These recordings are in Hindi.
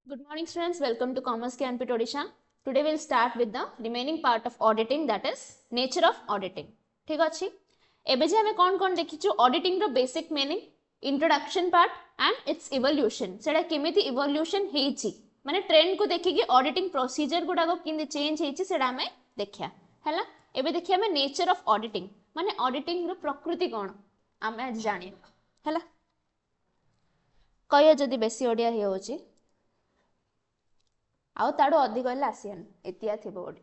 Good morning students, welcome to Commerce Campus Odisha. Today we will start with the remaining part of auditing, that is nature of auditing. ठीक अछि एबे जे हमें कोन देखिछु auditing row basic meaning, introduction part and its evolution. सेडा केमिति evolution हेछि माने ट्रेंड को देखि कि auditing procedure गुडा को किंदी चेंज हेछि सेडा हमें देखिया हैला. एबे देखिया हमें nature of auditing माने auditing रो प्रकृति कोन हमें आज जानिए हैला. कहियो जदि बेसी ओडिया हे होछि आउ ताडो अधिक हेले आसियन एतिया थिबो ओडी.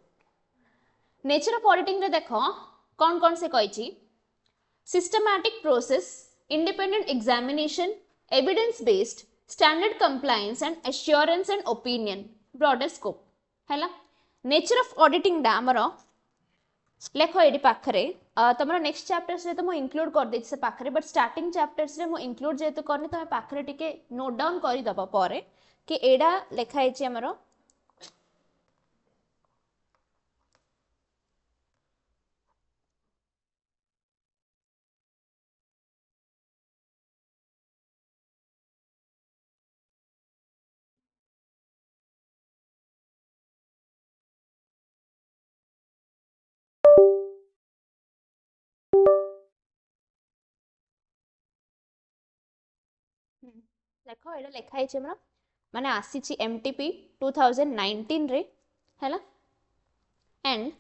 नेचर ऑफ ऑडिटिंग रे देखो कौन से कहिछि systematic process, independent examination, evidence based, standard compliance and assurance and opinion, broader scope हैला. नेचर ऑफ ऑडिटिंग डा हमरो लेखो एडी पाखरे तमरो नेक्स्ट चैप्टर्स रे तो मो इंक्लूड कर देछि से पाखरे, बट स्टार्टिंग चैप्टर्स रे मो इंक्लूड जेतो करनी तो पाखरे टिके नोट डाउन करि दबा पारे कि एडा लेखा हेछि हमरो देखो एडा लेखा हेछि हमरो माने आसीछि एमटीपी 2019 रे हैला एंड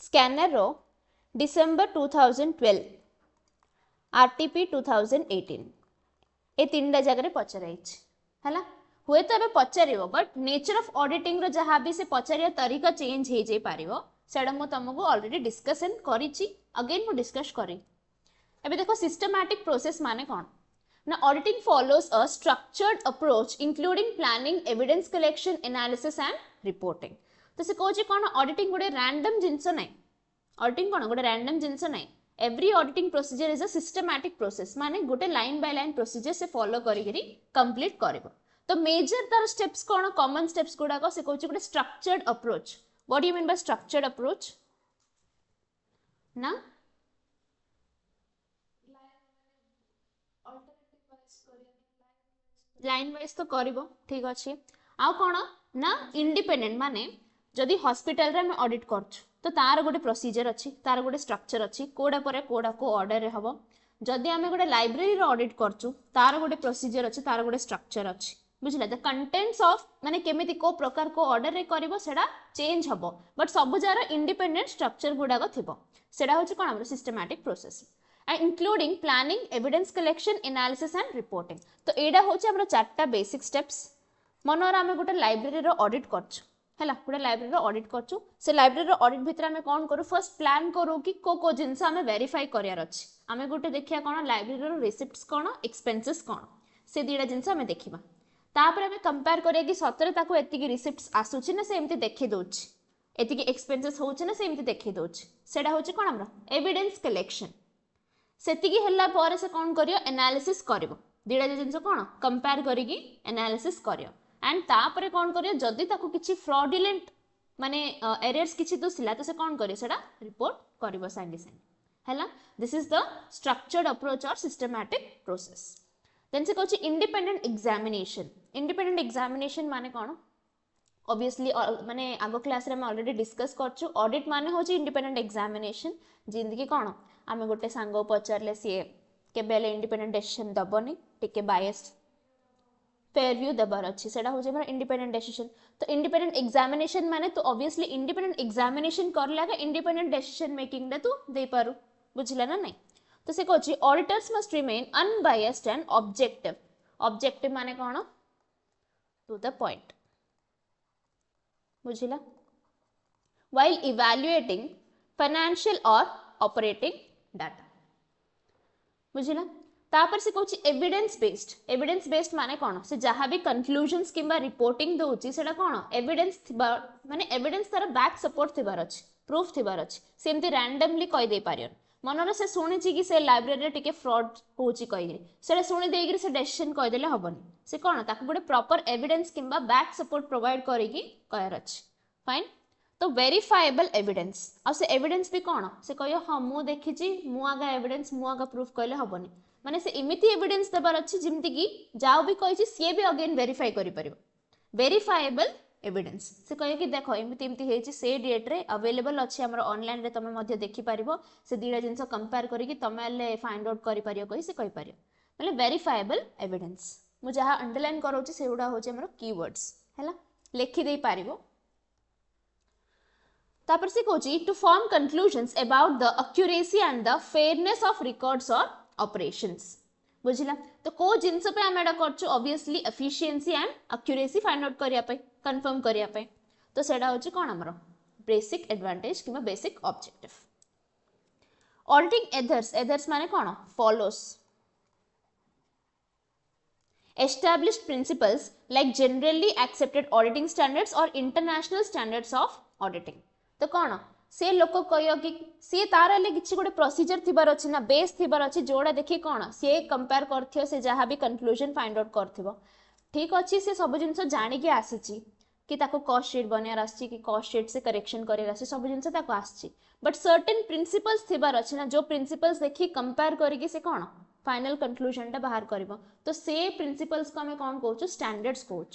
स्कैनर रो डिसेंबर 2012 आरटीपी 2018 ए तीनटा जगह रे पचराइछि हैला. हुए तो एबे पचारिबो बट नेचर ऑफ ऑडिटिंग रो जहा भी से पचारिया तरीका चेंज हे जे पारिबो सेडा मो तुमको ऑलरेडी डिस्कशन करिछि अगेन मो डिस्कस करी. एबे देखो सिस्टमैटिक प्रोसेस माने कोन ना auditing follows a structured approach including planning, evidence collection, analysis and reporting. तो से कोछि कोन ऑडिटिंग गोटे रैंडम जिंस नै. ऑडिटिंग कोन गोटे रैंडम जिंस नै. Every auditing procedure is a systematic process माने गोटे लाइन बाय लाइन प्रोसीजर से फॉलो करिकरी कंप्लीट करबो. तो मेजर तार स्टेप्स कोन कॉमन स्टेप्स गुडा को से कोछि गोटे structured approach. What do you mean by structured approach ना लाइन वाइज तो करिवो ठीक अछि. आ कोन ना इंडिपेंडेंट माने जदि हॉस्पिटल रे हम ऑडिट करछु तो तार गोटे प्रोसीजर अछि, तार गोटे स्ट्रक्चर अछि, कोडा परे कोडा को ऑर्डर रे हबो. जदि हमें गोटे लाइब्रेरी रो ऑडिट करछु तार गोटे प्रोसीजर अछि, तार गोटे स्ट्रक्चर अछि. बुझला द कंटेंट्स ऑफ माने केमिति को प्रकार को ऑर्डर रे करिवो सेडा चेंज हबो बट सब जार इंडिपेंडेंट स्ट्रक्चर गुडा को थिबो. सेडा होछि कोन हमर systematic process and including planning, evidence collection, analysis and reporting. तो एडा होछि हमर चारटा बेसिक स्टेप्स. मनोरा हमें गोटे लाइब्रेरी रो ऑडिट करछु हैला, गोटे लाइब्रेरी रो ऑडिट करछु. से लाइब्रेरी रो ऑडिट भितर हमें कोन करू फर्स्ट प्लान करू कि को जिंस हमें वेरीफाई करियार अछि. हमें गोटे देखिया कोन लाइब्रेरी रो रिसिप्ट्स कोन एक्सपेंसेस कोन से दीडा जिंस हमें देखिबा. तापर हमें कंपेयर करिया कि सतरे ताको एतिकी रिसिप्ट्स आसुछि ना से एम्ति देखि दोछि, एतिकी एक्सपेंसेस होछि ना से एम्ति देखि दोछि. सेडा होछि कोन हमर एविडेंस कलेक्शन. सेतिकी हल्ला पर से कौन करियो एनालिसिस करिवो. दीडा जिंस कोन कंपेयर करिकी एनालिसिस करियो एंड तापरे कौन करियो जदि ताको किछि फ्रॉडुलेंट माने एरर्स किछि दोसिला तो से कौन करियो सेडा रिपोर्ट करिवो संगे संगे हैला. This is the structured approach और सिस्टमैटिक प्रोसेस. देन से कहछि इंडिपेंडेंट एग्जामिनेशन. इंडिपेंडेंट एग्जामिनेशन माने कोन ऑब्वियसली माने आगो क्लास रे हम ऑलरेडी डिस्कस करछु. ऑडिट माने होछि इंडिपेंडेंट एग्जामिनेशन जिंदगी कोन आमे गोटे सांगो पचारले सी केबेले इंडिपेंडेंट डिसीजन दबनी टिके बायस्ड फेयर व्यू दबार अछि सेडा हो जे हमर इंडिपेंडेंट डिसीजन. तो इंडिपेंडेंट एग्जामिनेशन माने तो ऑब्वियसली इंडिपेंडेंट एग्जामिनेशन करला के इंडिपेंडेंट डिसीजन मेकिंग दे तू दे पारु. बुझिला ना नहीं. तो से कहछि auditors must remain unbiased and objective. Objective माने कोन टू द पॉइंट. बुझिला. while evaluating financial or operating data. बुझिला. तापर से कहछि एविडेंस बेस्ड. एविडेंस बेस्ड माने कोन से जहां भी कंक्लूजन्स किबा रिपोर्टिंग दोछि सेडा कोन एविडेंस थिबा माने एविडेंस तार बैक सपोर्ट थिबार अछि, प्रूफ थिबार अछि. सेमति रैंडमली कहि दे पारियन मनरे से सुनिछि कि से लाइब्रेरी रे टिके फ्रॉड होछि कहि सेडा सुनि देगिरि से डिसीजन कहि देले हबनी. से कोन ताको गोटे प्रॉपर एविडेंस किबा बैक सपोर्ट प्रोवाइड करिकि कहर अछि. फाइन. तो वेरीफाएबल एविडेंस आ से एविडेंस भी कोन से कहियो हां मु देखिछि मु आगा एविडेंस मु आगा प्रूफ कहले हबनी. माने से इमिति एविडेंस देबार अछि जिमति कि जाओ भी कहिछि सी भी अगेन वेरीफाई करि परिबो. वेरीफाएबल एविडेंस से कहे कि देख एमती एमती होती से डेट रे अवेलेबल अच्छे आम ऑनलाइन रे तुम देखिपर से दुटा जिन कंपेयर करके तुम फाइंड आउट कर कही से कहीपर मतलब वेरीफाएबल एविडेंस मुझे जहाँ अंडरलाइन कराऊँ से गुड़ा हूँ आम कीवर्ड्स है लिखिदे पार तापर से कहूँ to form conclusions about the accuracy and the fairness of records और ऑपरेशंस बुझला तो को जिनस पे आम एटा करछु obviously efficiency and accuracy find out करिया पे कंफर्म करिया पे तो सेटा होची कोन हमरो बेसिक एडवांटेज किबा बेसिक ऑब्जेक्टिव ऑडिटिंग एदर्स माने कोन follows established principles like generally accepted auditing standards or international standards of auditing तो कौन से लोक कह कि सी तार कि गोटे प्रोसीजर थिबार अछि ना बेस थिबार अछि जोड़ा देखि कौन सी कंपेयर करथियो से जहाँ भी कंक्लूजन फाइंड आउट करथिबो ठीक अछि से सब जिंस जानि के आसीची कि ताको कॉस्ट शीट बनियार आछि कि कॉस्ट शीट से करेक्शन करियार आछि सब जिंस ताको आछि बट सर्टेन प्रिंसिपल्स थिबार अछि ना जो प्रिंसिपल्स देखि कंपेयर करिके से कौन फाइनल कंक्लूजन टा बाहर करिवो तो से प्रिंसिपल्स को हमें कौन कहूँ स्टैंडर्ड्स कहूँ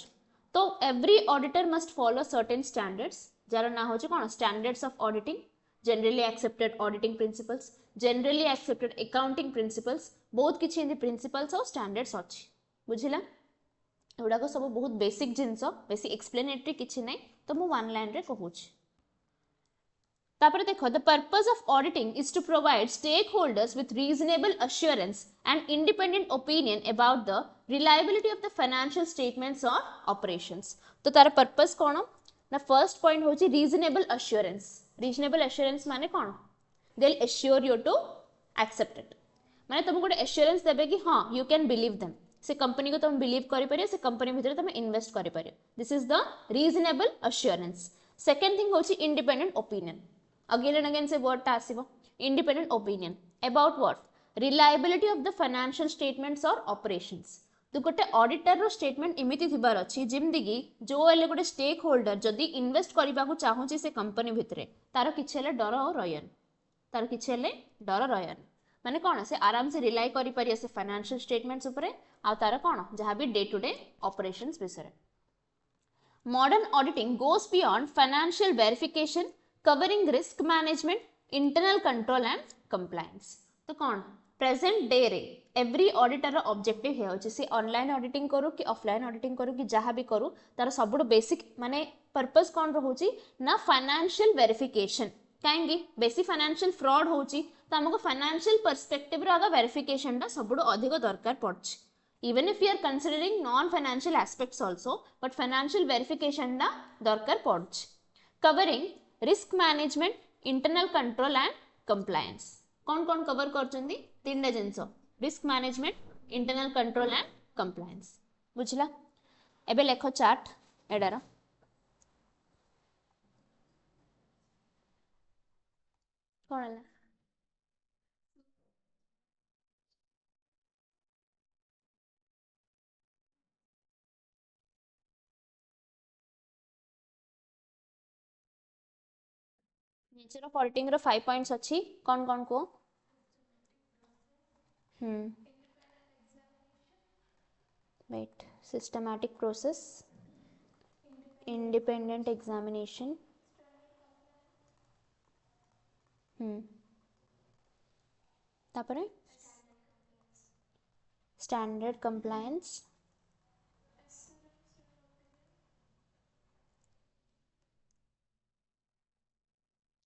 तो every auditor must follow certain standards jar ना हो कौन standards of auditing generally accepted auditing principles generally accepted accounting principles बहुत किछि एंदी प्रिंसिपल्स और स्टैंडर्ड्स अछि बुझिला एगुड़ा सब बहुत बेसिक जिनस बेसी एक्सप्लेनेटरी किछि नै तो मु वन लाइन रे कहूछि तापर देखो the purpose of auditing is to provide stakeholders with reasonable assurance and independent opinion about the reliability of the financial statements और ऑपरेशंस तो तार पर्पस कौन ना फर्स्ट पॉइंट होची रीजनेबल अश्योरेंस माने कौन they will assure you to accept it माने तुम गोटे एश्योरेंस देबे कि हाँ यू कैन बिलीव देम से कंपनी को तुम बिलीव करि से कंपनी भितर तुम इन्वेस्ट करि this is the reasonable assurance second thing होची independent opinion again and again से वर्ड टा आसीबो independent opinion about what reliability of the financial statements और ऑपरेशंस तो गोटे ऑडिटर रो स्टेटमेंट इमिति थिबार अछि जिमदी कि जो एले गोटे स्टेक होल्डर जदी इन्वेस्ट करबा को चाहूची से कंपनी भितरे तार किछेले डर रयन माने कोन से आराम से रिलाय करि परिया से फाइनेंशियल स्टेटमेंट्स ऊपर आ तार कोन जहां भी डे टू डे ऑपरेशंस विषय modern auditing goes beyond financial verification covering risk management internal control and compliance तो कौन प्रेजेंट डे रे एवरी ऑडिटर ऑब्जेक्टिव है होची से ऑनलाइन ऑडिटिंग करू कि ऑफलाइन ऑडिटिंग करू कि जहाँ भी करू तार सबुठ बेसिक माने पर्पस कौन रोची ना फाइनेंशियल वेरिफिकेशन कहीं बेसी फाइनेंशियल फ्रॉड होची तो हमको फाइनेंशियल पर्सपेक्टिव रो आगा वेरिफिकेशन टा सबुठ अधिक दरकार पड़छ even if we are considering non financial aspects also but financial verification ना दरकार पड़छ covering risk management internal control and compliance कौन कौन कवर करचंदी तीन जिनस risk management internal control and compliance बुझला एबे लेखो चार्ट एडार कौन है नेचर ऑफ ऑडिटिंग रो 5 पॉइंट्स अछि कौन कौन को wait systematic process independent examination तापरे standard compliance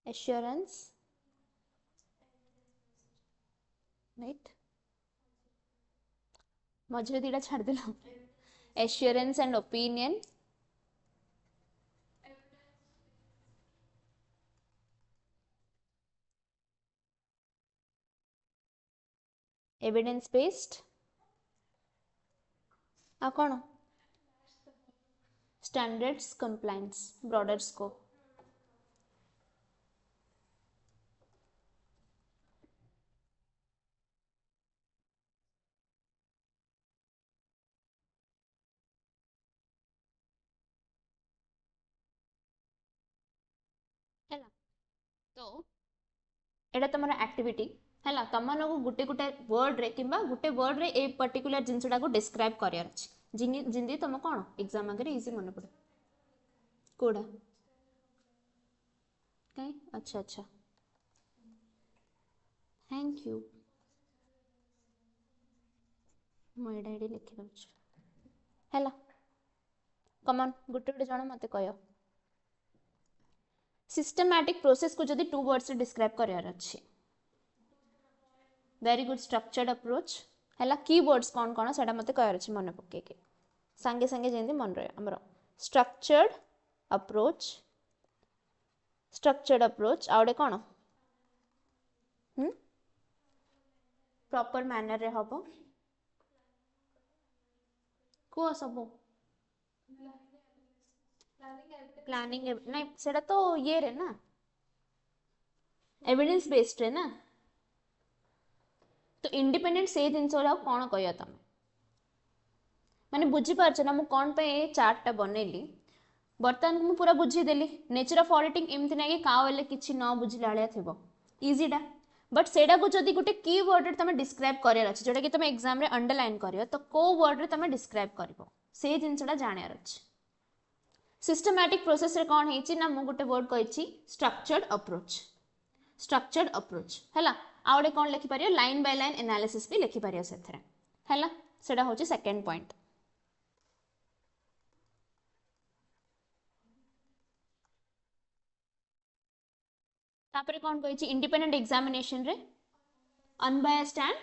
assurance wait मझे दीटा छाड़ दिला assurance and opinion evidence based आ कौन standards compliance broader scope है तो एटा तुम एक्टिविटी है तुम लोग गोटे गोटे वर्ड रे किंबा गोटे वर्ड रे ए पर्टिकुलर जिनसटा को डिस्क्राइब करार अछि जिंदी तुम कौन एग्जाम आगे इजी मन पड़े कोड़ा कहीं अच्छा अच्छा थैंक यू मुझे ये लिखी दूँ है कमन गोटे गोटे जन मत कह सिस्टमैटिक प्रोसेस को जदि 2 वर्ड से डिस्क्राइब करार अच्छे वेरी गुड स्ट्रक्चर्ड अप्रोच है कीवर्ड्स कौन कौन से मत कहार अच्छे मन पकईके सांगे सांगे जमी मन रहे आमर स्ट्रक्चर्ड अप्रोच आउे कौन प्रॉपर मैनर रे हम कह सब प्लानिंग नहीं सेटा तो ये रे ना एविडेंस बेस्ड रे ना तो इंडिपेंडेंट से जिनस कौन कह तुम माने बुझी पारछ ना मु कौन पे चार्टा बनैली बर्तमान मु पूरा बुझीदेली नेचर ऑफ ऑडिटिंग एमती ना कि काले किसी न बुझिला भाया थी इजीटा बट सेटा को जदि गोटे की वर्ड तुम डिस्क्राइब करार अच्छे जोटा कि तुम एग्जाम रे अंडरलाइन कर तो को वर्ड रे तुम डिस्क्राइब कर से जिनसा जानार अच्छे सिस्टमैटिक प्रोसेस रे कौन है ना मु गोटे वर्ड कही स्ट्रक्चर्ड अप्रोच है आउे कौन लिखिपर लाइन बाय लाइन एनालिसिस भी लिखिपर से सेटा हूँ सेकेंड पॉइंट तापरे कौन कही इंडिपेंडेंट एग्जामिनेशन रे अनबायस्ड एंड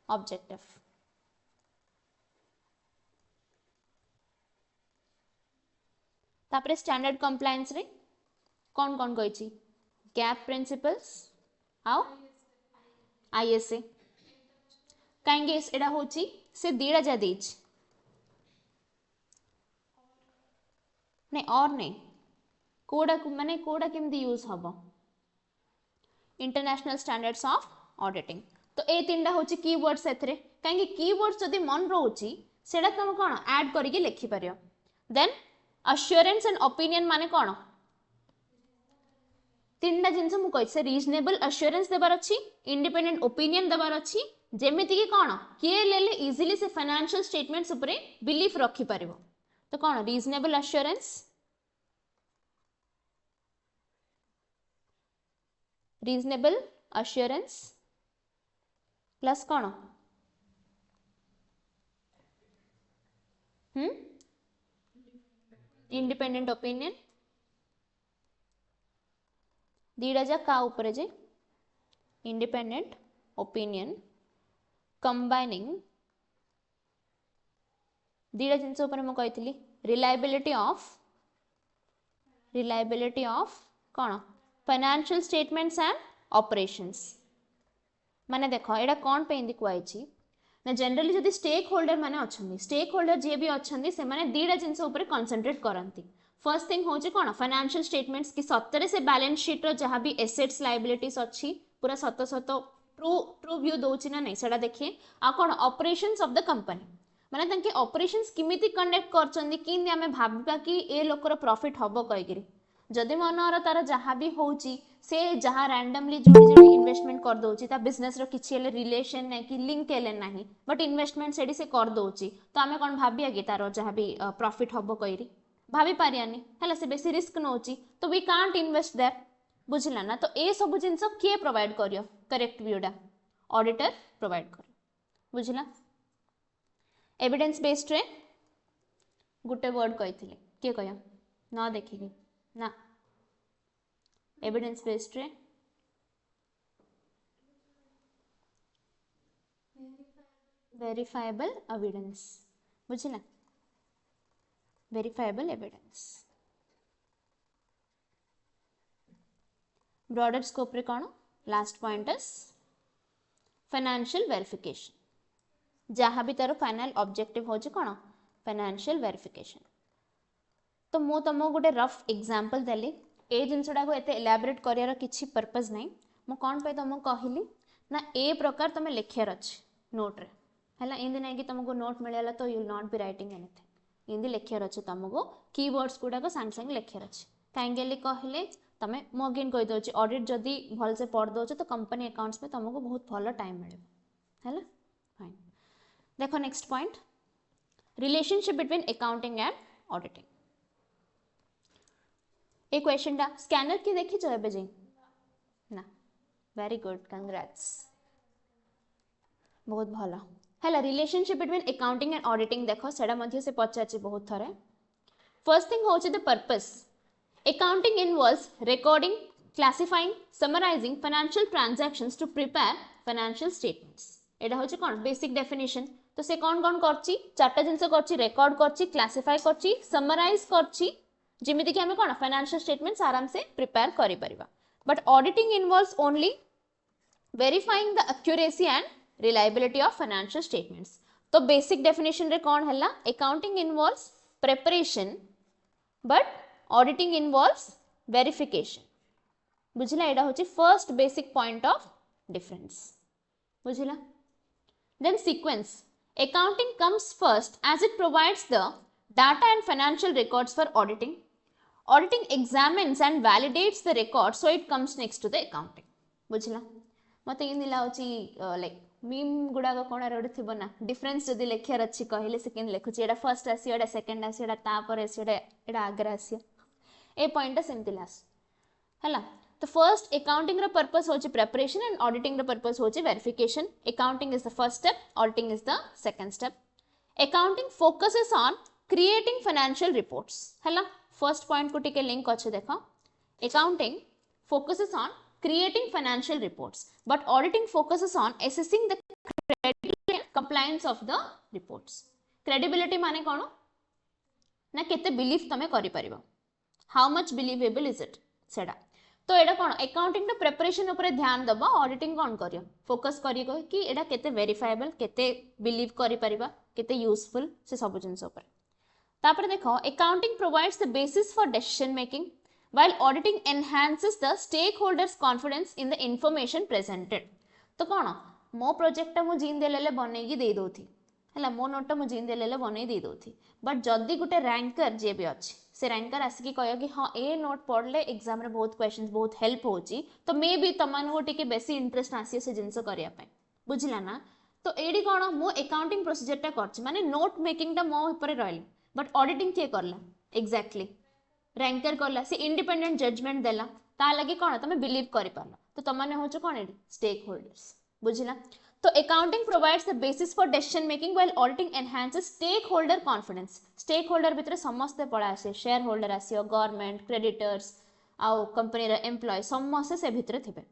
ऑब्जेक्टिव तापरे स्टैंडर्ड कंप्लायंस रे कौन कौन कही गैप प्रिंसिपल्स आउ आईएसए कहीं एटा हूँ से दीटा जा दे नहीं और नहीं कोड़ा माने कोड़ा केमती यूज हम इंटरनेशनल स्टैंडर्ड्स ऑफ ऑडिटिंग तो ये तीन हूँ कीवर्ड से कहीं कीवर्ड्स जदि मन रोचे से तुम कौन ऐड करके लिखिपर देन अश्योरेंस एंड ओपिनियन माने कौन तीन जिनस मुझे रिजनेबल अश्योरेंस देवार अच्छी इंडिपेंडेंट ओपिनियन देवार अच्छी जेमिति कि कौन किए ले इजिली से फाइनेंशियल स्टेटमेंट्स उपरे बिलीफ रखिपर तो कौन रिजनेबल अश्योरेंस प्लस कौन इंडिपेंडेंट ओपिनियन दीटा जा का ऊपर जे इंडिपेंडेंट ओपिनियन कंबाइनिंग दीटा जिनस मुझे रिलायबिलिटी ऑफ कौन फाइनेंशियल स्टेटमेंट्स एंड ऑपरेशंस माने देखो एटा कौन पे इंदी कहै ना जनरली जदि स्टेक होल्डर माने अछंदी स्टेक होल्डर जे भी अछंदी से माने दीटा जिनस ऊपर कंसंट्रेट करंती फर्स्ट थिंग होची कौन फाइनेंशियल स्टेटमेंट्स की सत्तरे से बैलेंस शीट रो जहाँ भी एसेट्स लायबिलिटीज अच्छी पूरा सत सत ट्रू व्यू दौची ना नहीं सेटा देखिए आ कौन ऑपरेशंस ऑफ द कंपनी माने तांके ऑपरेशंस किमिति कंडक्ट करचंदी किंदी आमे भाबबा कि ए लोकर प्रॉफिट हबो कहिगिरी जदि मनर तार जहाँ भी होची से जहाँ रैंडमली जो इन्वेस्टमेंट कर दौची ता बिजनेस रो किछि हेले रिलेशन नहीं कि लिंक हेले नहीं बट इन्वेस्टमेंट सेडी से कर दौची तो आमे कोन भाबिया कि तार जहाँ भी प्रॉफिट हबो कहिरी भाभी पारियानी है से बेसी रिस्क नौची तो वी कांट इन्वेस्ट देयर बुझिला ना तो ए सब जिनस किए प्रोवाइड करियो करेक्ट व्यूडा ऑडिटर प्रोवाइड कर बुझिला एविडेंस बेस्ड रे गुटे वर्ड कही किए कह न देखिकी ना एविडेंस बेस्ड रे वेरीफाएबल एविडेंस बुझिला वेरीफाएबल एविडेंस ब्रॉडर स्कोप रे कौन लास्ट पॉइंट फाइनेंशियल वेरिफिकेशन जहाँ भी तार फाइनल ऑब्जेक्टिव हो कौन फाइनेंशियल वेरिफिकेशन तो मु तुमको गोटे रफ एग्जांपल देली ए जिनसटा को एते एलाबोरेट करार किसी पर्पज नहीं मु कौन पे तुमको कहली ना ए प्रकार तुम लिखार अच्छे नोट रे है इंदी नहीं कि तुमको नोट मिलला तो you will not be writing anything इंदी लिखार अच्छे तुमको कीवर्ड्स गुड़ाक सांगे सांगे लिखार अच्छे कहीं कहले तुम मु अगेन कहीदे ऑडिट जदि भलसे पढ़ दो तो कंपनी अकाउंट्स में तुमको बहुत भल टाइम मिले है फाइन देखो next point, relationship between accounting and auditing. A question टा स्कैनर की देखी जो एबे जे ना, वेरी गुड, कंग्रेट्स, बहुत भला है। Relationship between accounting and auditing देखो सेटा मध्य से पचार बहुत थरे। फर्स्ट थिंग होची the purpose. Accounting involves recording, classifying, summarising financial transactions to prepare financial statements. एटा होची कोन बेसिक डेफिनेशन। तो से कौन कौन करची, चारटा जिनस करची, रिकॉर्ड करची, क्लासिफाई करची, समराइज करची, जेमिति कि हमें कोन फाइनेंशियल स्टेटमेंट्स आराम से प्रिपेयर करि परिबा। But auditing involves only verifying the accuracy and reliability of financial statements। तो basic definition रे कौन है ला, accounting involves preparation but auditing involves verification। बुझला, एडा होची first basic point of difference। बुझला। Then sequence, accounting comes first as it provides the data and financial records for auditing। Auditing examines and validates the record, so it comes next to the accounting। बुझला। मते इन लाउची लाइक मीम गुडा कोण रे थिबो ना, डिफरेंस जदी लेखियार अछि कहले सेकेंड लेखुची, एडा फर्स्ट आसी, एडा सेकेंड आसी, एडा तापर आसी, एडा आगर आसी, ए पॉइंट सेमति लास हला। तो फर्स्ट अकाउंटिंग रो पर्पस होची प्रिपरेशन एंड ऑडिटिंग रो पर्पस होची verification. Accounting is the first step, auditing is the second step. Accounting focuses on creating financial reports हला। फर्स्ट पॉइंट को टिके लिंक अछि देखो, accounting focuses on creating financial reports but auditing focuses on assessing the credibility and compliance of the reports। credibility माने कोन ना, केते बिलीव तमे करि परिबो, how much believable is it सेडा। तो एडा कोन अकाउंटिंग द प्रिपरेशन ऊपर ध्यान दबा, ऑडिटिंग कोन करियो फोकस करियो कि एडा केते वेरीफाएबल, केते बिलीव करि परिबा, केते यूजफुल से सब जिंस ऊपर। तापर देखो, accounting provides the basis for decision making while auditing enhances the stakeholders confidence in the information presented। तो कौन मो प्रोजेक्ट मु जिन देले बनेगी दे दोथी हला, मो नोट मु जिन देले बनै दे दोथी, बट जदी गुटे रैंकर जे भी अछि से रैंकर आसिकी कहयो कि हां ए नोट पढ़ले एग्जाम रे बहुत क्वेश्चंस बहुत हेल्प होची, तो मे बी तमान को टिके बेसी इंटरेस्ट आसी से जिंस करिया पे। बुझिला ना। तो एडी कोन मो अकाउंटिंग प्रोसीजर टा करछि माने नोट मेकिंग टा मो ऊपर रहले, बट ऑडिटिंग के करला एग्जैक्टली रैंकर करला, से इंडिपेंडेंट जजमेंट देला, ता लगी कोन तमे बिलीव करि पारला, तो तमाने होछ कोन एडी स्टेक होल्डर्स। बुझिला। तो accounting provides the basis for decision making while auditing enhances stakeholder confidence. Stakeholder भितर समस्त पळा आसे, शेयर होल्डर आसियो, गवर्नमेंट, क्रेडिटर्स आउ कंपनी रे एम्प्लॉय समस्त से भितर थिबे।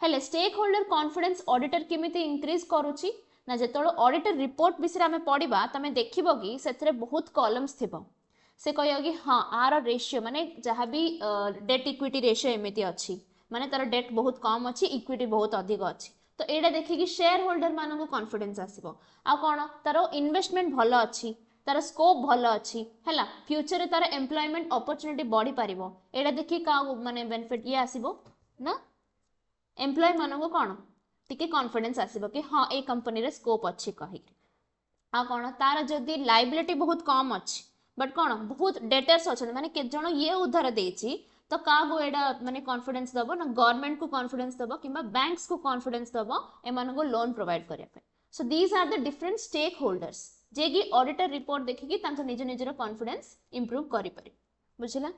हेले स्टेक होल्डर कॉन्फिडेंस ऑडिटर केमिति इंक्रीज करूची ना, जेतोळ ऑडिटर रिपोर्ट बिसरे हमें पढिबा तमे देखिबो कि सेथरे बहुत कॉलम्स थिबो, से कहियो कि हाँ आर रेशियो माने जहाँ भी डेट इक्विटी रेशियो एमती अच्छी, माने तार डेट बहुत कम अच्छी, इक्विटी बहुत अधिक अच्छी, तो एटा देखिकी शेयर होल्डर मान को कॉन्फिडेंस आसीबो। आ कोन तार इन्वेस्टमेंट भलो अच्छी, तार स्कोप भलो अच्छी हैला, फ्यूचर रे तार एम्प्लॉयमेंट अपॉर्चुनिटी बढ़ी पारिबो, एटा देखि का माने बेनिफिट ये आसीबो ना, एम्प्लॉय मान को कोन टिके कॉन्फिडेंस आसीबो कि हाँ ए कंपनी रे स्कोप अच्छी कहि। आ कोन तार जदी लायबिलिटी बहुत कम अच्छी बट कौन बहुत डेटर्स अच्छा माने के जण ये उधार देछि, तो का गो एडा माने कॉन्फिडेंस दबो ना, गवर्नमेंट को कॉन्फिडेंस दबो किबा बैंक्स को कॉन्फिडेंस दबो एमान को लोन प्रोवाइड करिया पे। So these are the different stakeholders जे कि ऑडिटर रिपोर्ट देखिकी तांको निज निजर कॉन्फिडेंस इंप्रूव करि पारि। बुझिला।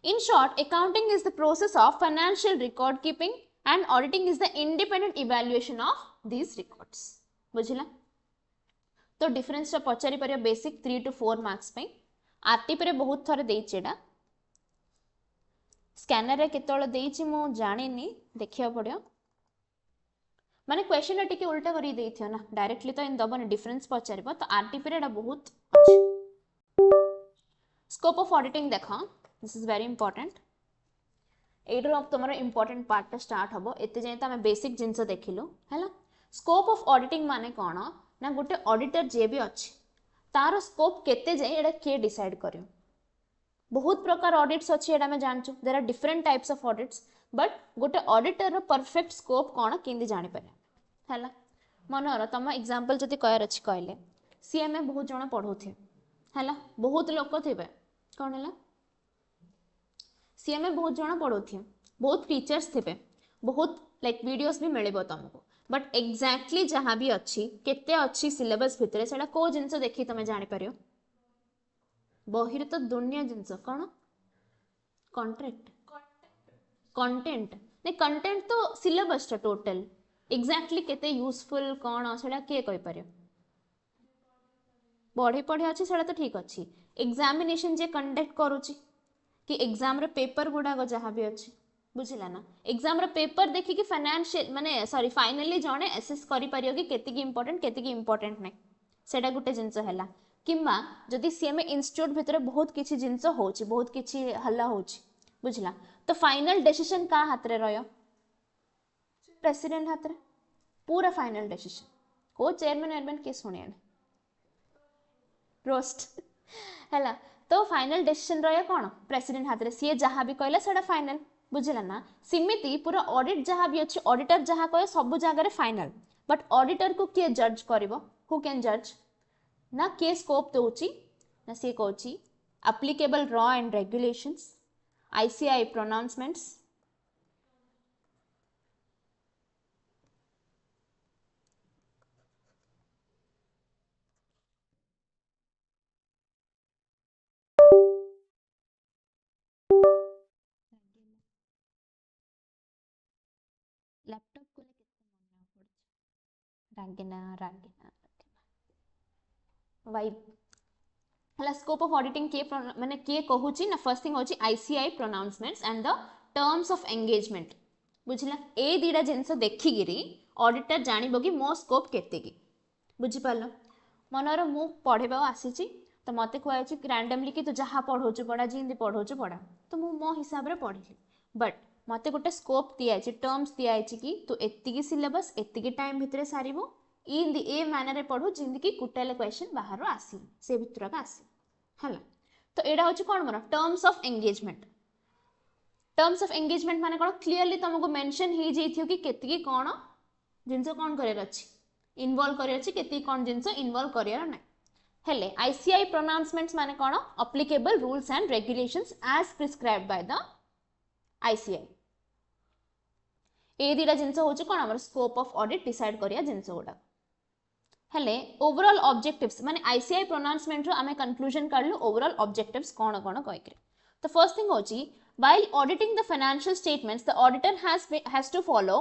In short, accounting is the process of financial record keeping and auditing is the independent evaluation of these records. बुझिला। तो डिफरेंस पचारि परियो बेसिक 3 to 4 मार्क्स पे। आरटीपी रे बहुत थरे देछि, एडा स्कैनर रे केतोळ देछि मो जानिनी, देखिया पड़ियो माने क्वेश्चन टिके उल्टा करी देथियो ना, डायरेक्टली तो इन दबन डिफरेंस पचारिबो, तो आरटीपी रे एडा बहुत अछि। स्कोप ऑफ ऑडिटिंग देखो, दिस इज वेरी इंपोर्टेंट। एडरो अब तमरो इंपोर्टेंट पार्ट स्टार्ट हबो, एते जाय त हम बेसिक जिंस देखिलो हैला। स्कोप ऑफ ऑडिटिंग माने कोन ना, गोटे ऑडिटर जे भी अच्छी तार स्कोप केते जाए एडा के डिसाइड करियो। बहुत प्रकार ऑडिट्स अच्छी, एडा में जानछु, there are different types of audits, but गोटे ऑडिटर रो परफेक्ट स्कोप कोन केंदी जानि पारे हैला। मनोर तम एग्जांपल जति कहर अछि कहले सीएमए बहुत जण पढौथे हैला, बहुत लोक थिबे कोन हैला, सीएमए बहुत जण पढौथे, बहुत टीचर्स थिबे, बहुत लाइक वीडियोस भी मिलेबो तुमको, बट एक्जाक्टली जहाँ भी अच्छी केते अच्छी सिलेबस भितर से को जिनस देखी तुम जापर बही तो दुनिया जिनस कौन कॉन्ट्रैक्ट कंटेंट नहीं कंटेंट तो सिलेबस टोटल एक्जाक्टली केते यूजफुल कौन से किए कहीपर बढ़ी पढ़ी अच्छी से तो ठीक अच्छी एग्जामिनेशन जे कंडक्ट करुच्ची कि एग्जाम रे पेपर गुड़ाक जहाँ भी अच्छी बुझिला ना एग्जाम रे पेपर देखिकी फाइनेंशियल माने सॉरी फाइनली जणे एसेस करि परियो कि केतिकी इंपोर्टेंट केतिकी इंपोर्टेंट नै सेटा गुटे जिंस हैला किंबा जदि सीएमए इंस्टीट्यूट भितर बहुत किछि जिंस होची बहुत किछि हल्ला होची बुझिला तो फाइनल डिसीजन का हाथ रे रहयो प्रेसिडेंट हाथ रे पूरा फाइनल डिसीजन को चेयरमैन एयरमैन के सुने रोस्ट हैला तो फाइनल डिसीजन रहा कौन प्रेसिडेंट हाथ रे सी जहाँ भी कहला सेटा फाइनल बुझिला ना सिमिति पूरा ऑडिट जहाँ भी अच्छी ऑडिटर जहाँ कहे सब जगह फाइनल बट ऑडिटर को किए जज करिवो हु कैन जज ना किए स्कोप दउची ना सी कहउची applicable law and regulations ICAI pronouncements laptop को लेके मन पड़छ रागिना वाइब हला स्कोप ऑफ ऑडिटिंग के माने के कहूची ना फर्स्ट थिंग होची ICAI pronouncements and the terms of engagement बुझिला ए दीडा जिंस देखि गिरी ऑडिटर जानिबो कि मो स्कोप केते की बुझि पालो मनर मु पढेबा आसीची तो मते कहैछि रैंडमली कि तू जहाँ पढ़ौछु पढ़ा जिंदी पढ़ौछु पढ़ा तो मु मो हिसाब रे पढ़िली बट मते गोटे स्कोप दियाछि टर्म्स दियाछि कि तू एत्तिकी सिलेबस एत्तिकी टाइम भितरे सारिबो इन दी ए मैनर रे पढ़ो जिंदी कि कुटाले क्वेश्चन बाहर आसी से भितर का आसी हला तो एडा होछि कोन मोर टर्म्स ऑफ एंगेजमेंट माने कोन क्लियरली तुमको मेंशन ही जैथियो कि केतिकी कोन जिंस कोन करियर अछि इन्वॉल्व करियर अछि केतिकी कोन जिंस इन्वॉल्व करियर नै हेले आईसीआई प्रोनाउंसमेंट्स माने कोन applicable rules and regulations as prescribed by the ICAI ए दीटा जिंस होछि कोन हमर स्कोप ऑफ ऑडिट डिसाइड करिया जिंस गोडा हेले ओवरऑल ऑब्जेक्टिव्स माने आईसीआई प्रोनाउंसमेंट रो आमे कंक्लूजन काढलु ओवरऑल ऑब्जेक्टिव्स कोन कोन कहि करे तो फर्स्ट थिंग होछि while auditing the financial statements the auditor has to follow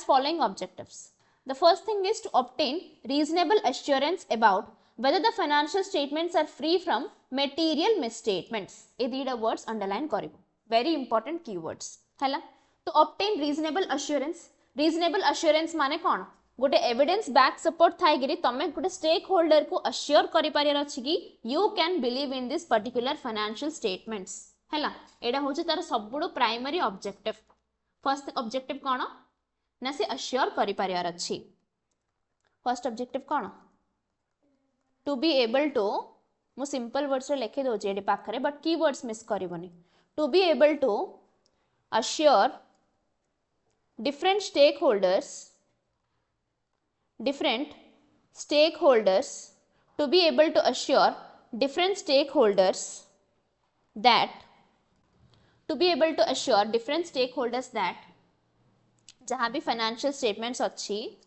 following objectives the first thing is to obtain reasonable assurance about whether the financial statements are free from material misstatements ए दीटा words underline करिवो very important keywords हैला to obtain reasonable assurance माने कोन गोटे एविडेंस बैक सपोर्ट थाई गिरी तमे गोटे स्टेक होल्डर को अश्योर करि पारियर अछि कि you can believe in this particular financial statements हैला एडा होछि तार सबुडो प्राइमरी ऑब्जेक्टिव फर्स्ट ऑब्जेक्टिव कोन ना से अश्योर करि पारियर अछि फर्स्ट ऑब्जेक्टिव कोन टू बी एबल टू मु सिंपल वर्ड्स रे लिखि दोछि एडी पाखरे बट कीवर्ड्स मिस करिवोनी to be able to assure different stakeholders to be able to assure different stakeholders that जहाँ भी financial statements अच्छी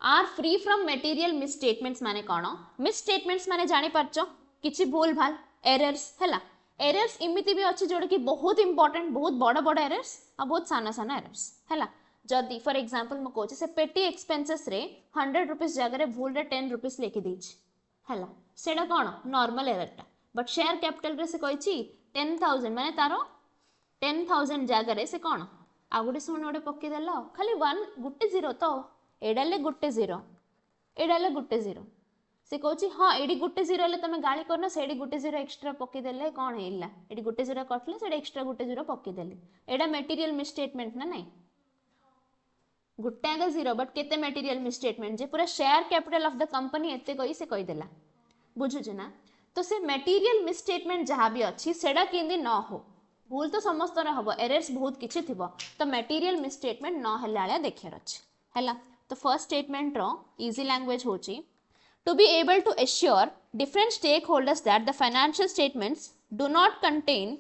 are free from material misstatements माने कौन misstatements माने जानी परचो किछि भूल भाल errors हैला errors इमिति भी अच्छी जोड़ कि बहुत important बहुत बड़ बड़ errors आ बहुत साना साना errors हैला जदि फॉर एग्जांपल म कहछि से पेटी एक्सपेंसेस रे 100 रुपीस जगह रे भूल रे 10 रुपीस लेखि देछि हैला सेडा कोन नॉर्मल एरर टा बट शेयर कैपिटल रे से कहछि 10000 माने तारो 10000 जगह रे से कोन आ गुटे सुन ओडे पक्की देलो खाली 1 गुटे 0 तो एडाले गुटे 0 एडाले गुटे 0 से कहछि हां एडी गुटे 0 ले तमे गाली करना सेडी गुटे 0 एक्स्ट्रा पक्की देले कोन हेला एडी गुटे 0 कटले सेडी एक्स्ट्रा गुटे 0 पक्की देले एडा मटेरियल मिसस्टेटमेंट ना नहीं गुट्टे आगे 0 बट केते मटेरियल मिसस्टेटमेंट जे पूरा share capital of the company एते कहि से कहि देला बुझु ना तो से मटेरियल मिसस्टेटमेंट जहाँ भी अच्छी सेडा केंदी न हो भूल तो समस्त रे हबो एरर्स बहुत किछि थिबो तो मटेरियल मिसस्टेटमेंट न हलाळा देखियर अछि हैला तो फर्स्ट स्टेटमेंट रो इजी लैंग्वेज होची to be able to assure different stakeholders that the financial statements do not contain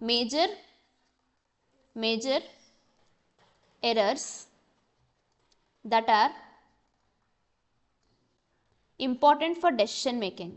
major major errors that are important for decision making.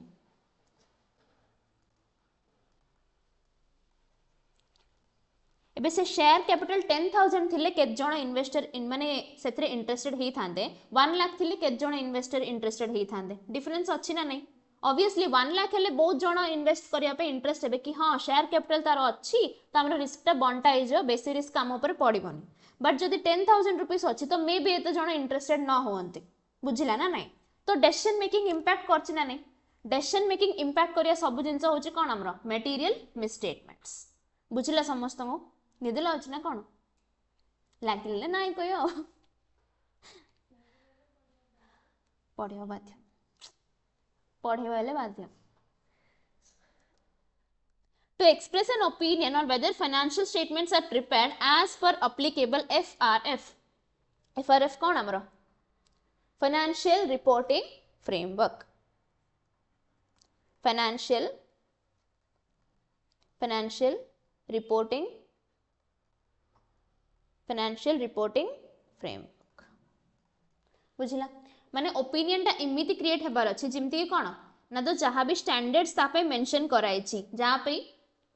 एबे से शेयर कैपिटल 10,000 थिले केत जण इन्वेस्टर माने सेतरे इंटरेस्टेड हेई थांदे 1 लाख थिले केत जण इन्वेस्टर इंटरेस्टेड हेई थांदे डिफरेंस अछि ना नहीं ऑब्वियसली 1 लाख हेले बहुत जण इन्वेस्ट करिया पे इंटरेस्ट हेबे कि हां शेयर कैपिटल तार अछि त हमर रिस्क ता बंटा हे जो बेसी रिस्क काम ऊपर पड़िबोनी बट जदि 10,000 रुपीस अछि तो मे बी एते जण इंटरेस्टेड न होवंती बुझिला ना नहीं तो डिसीजन मेकिंग इंपैक्ट करछि ना नहीं डिसीजन मेकिंग इंपैक्ट करिया सब जिंस होछि कोन हमरो मटेरियल मिसस्टेटमेंट्स बुझिला समस्त को निद लाउछि ना कोन लागिले नाही कयो पढ़ियो बाध्य पढ़ियो हेले बाध्य to express an opinion on whether financial statements are prepared as per applicable FRF FRF कौन हमरो financial reporting framework financial reporting framework बुझिला माने ओपिनियन टा इमिति क्रिएट हेबार अछि जिमति कोन ना तो जहाँ भी स्टैंडर्ड्स तापे मेंशन कराइछि जहाँ पे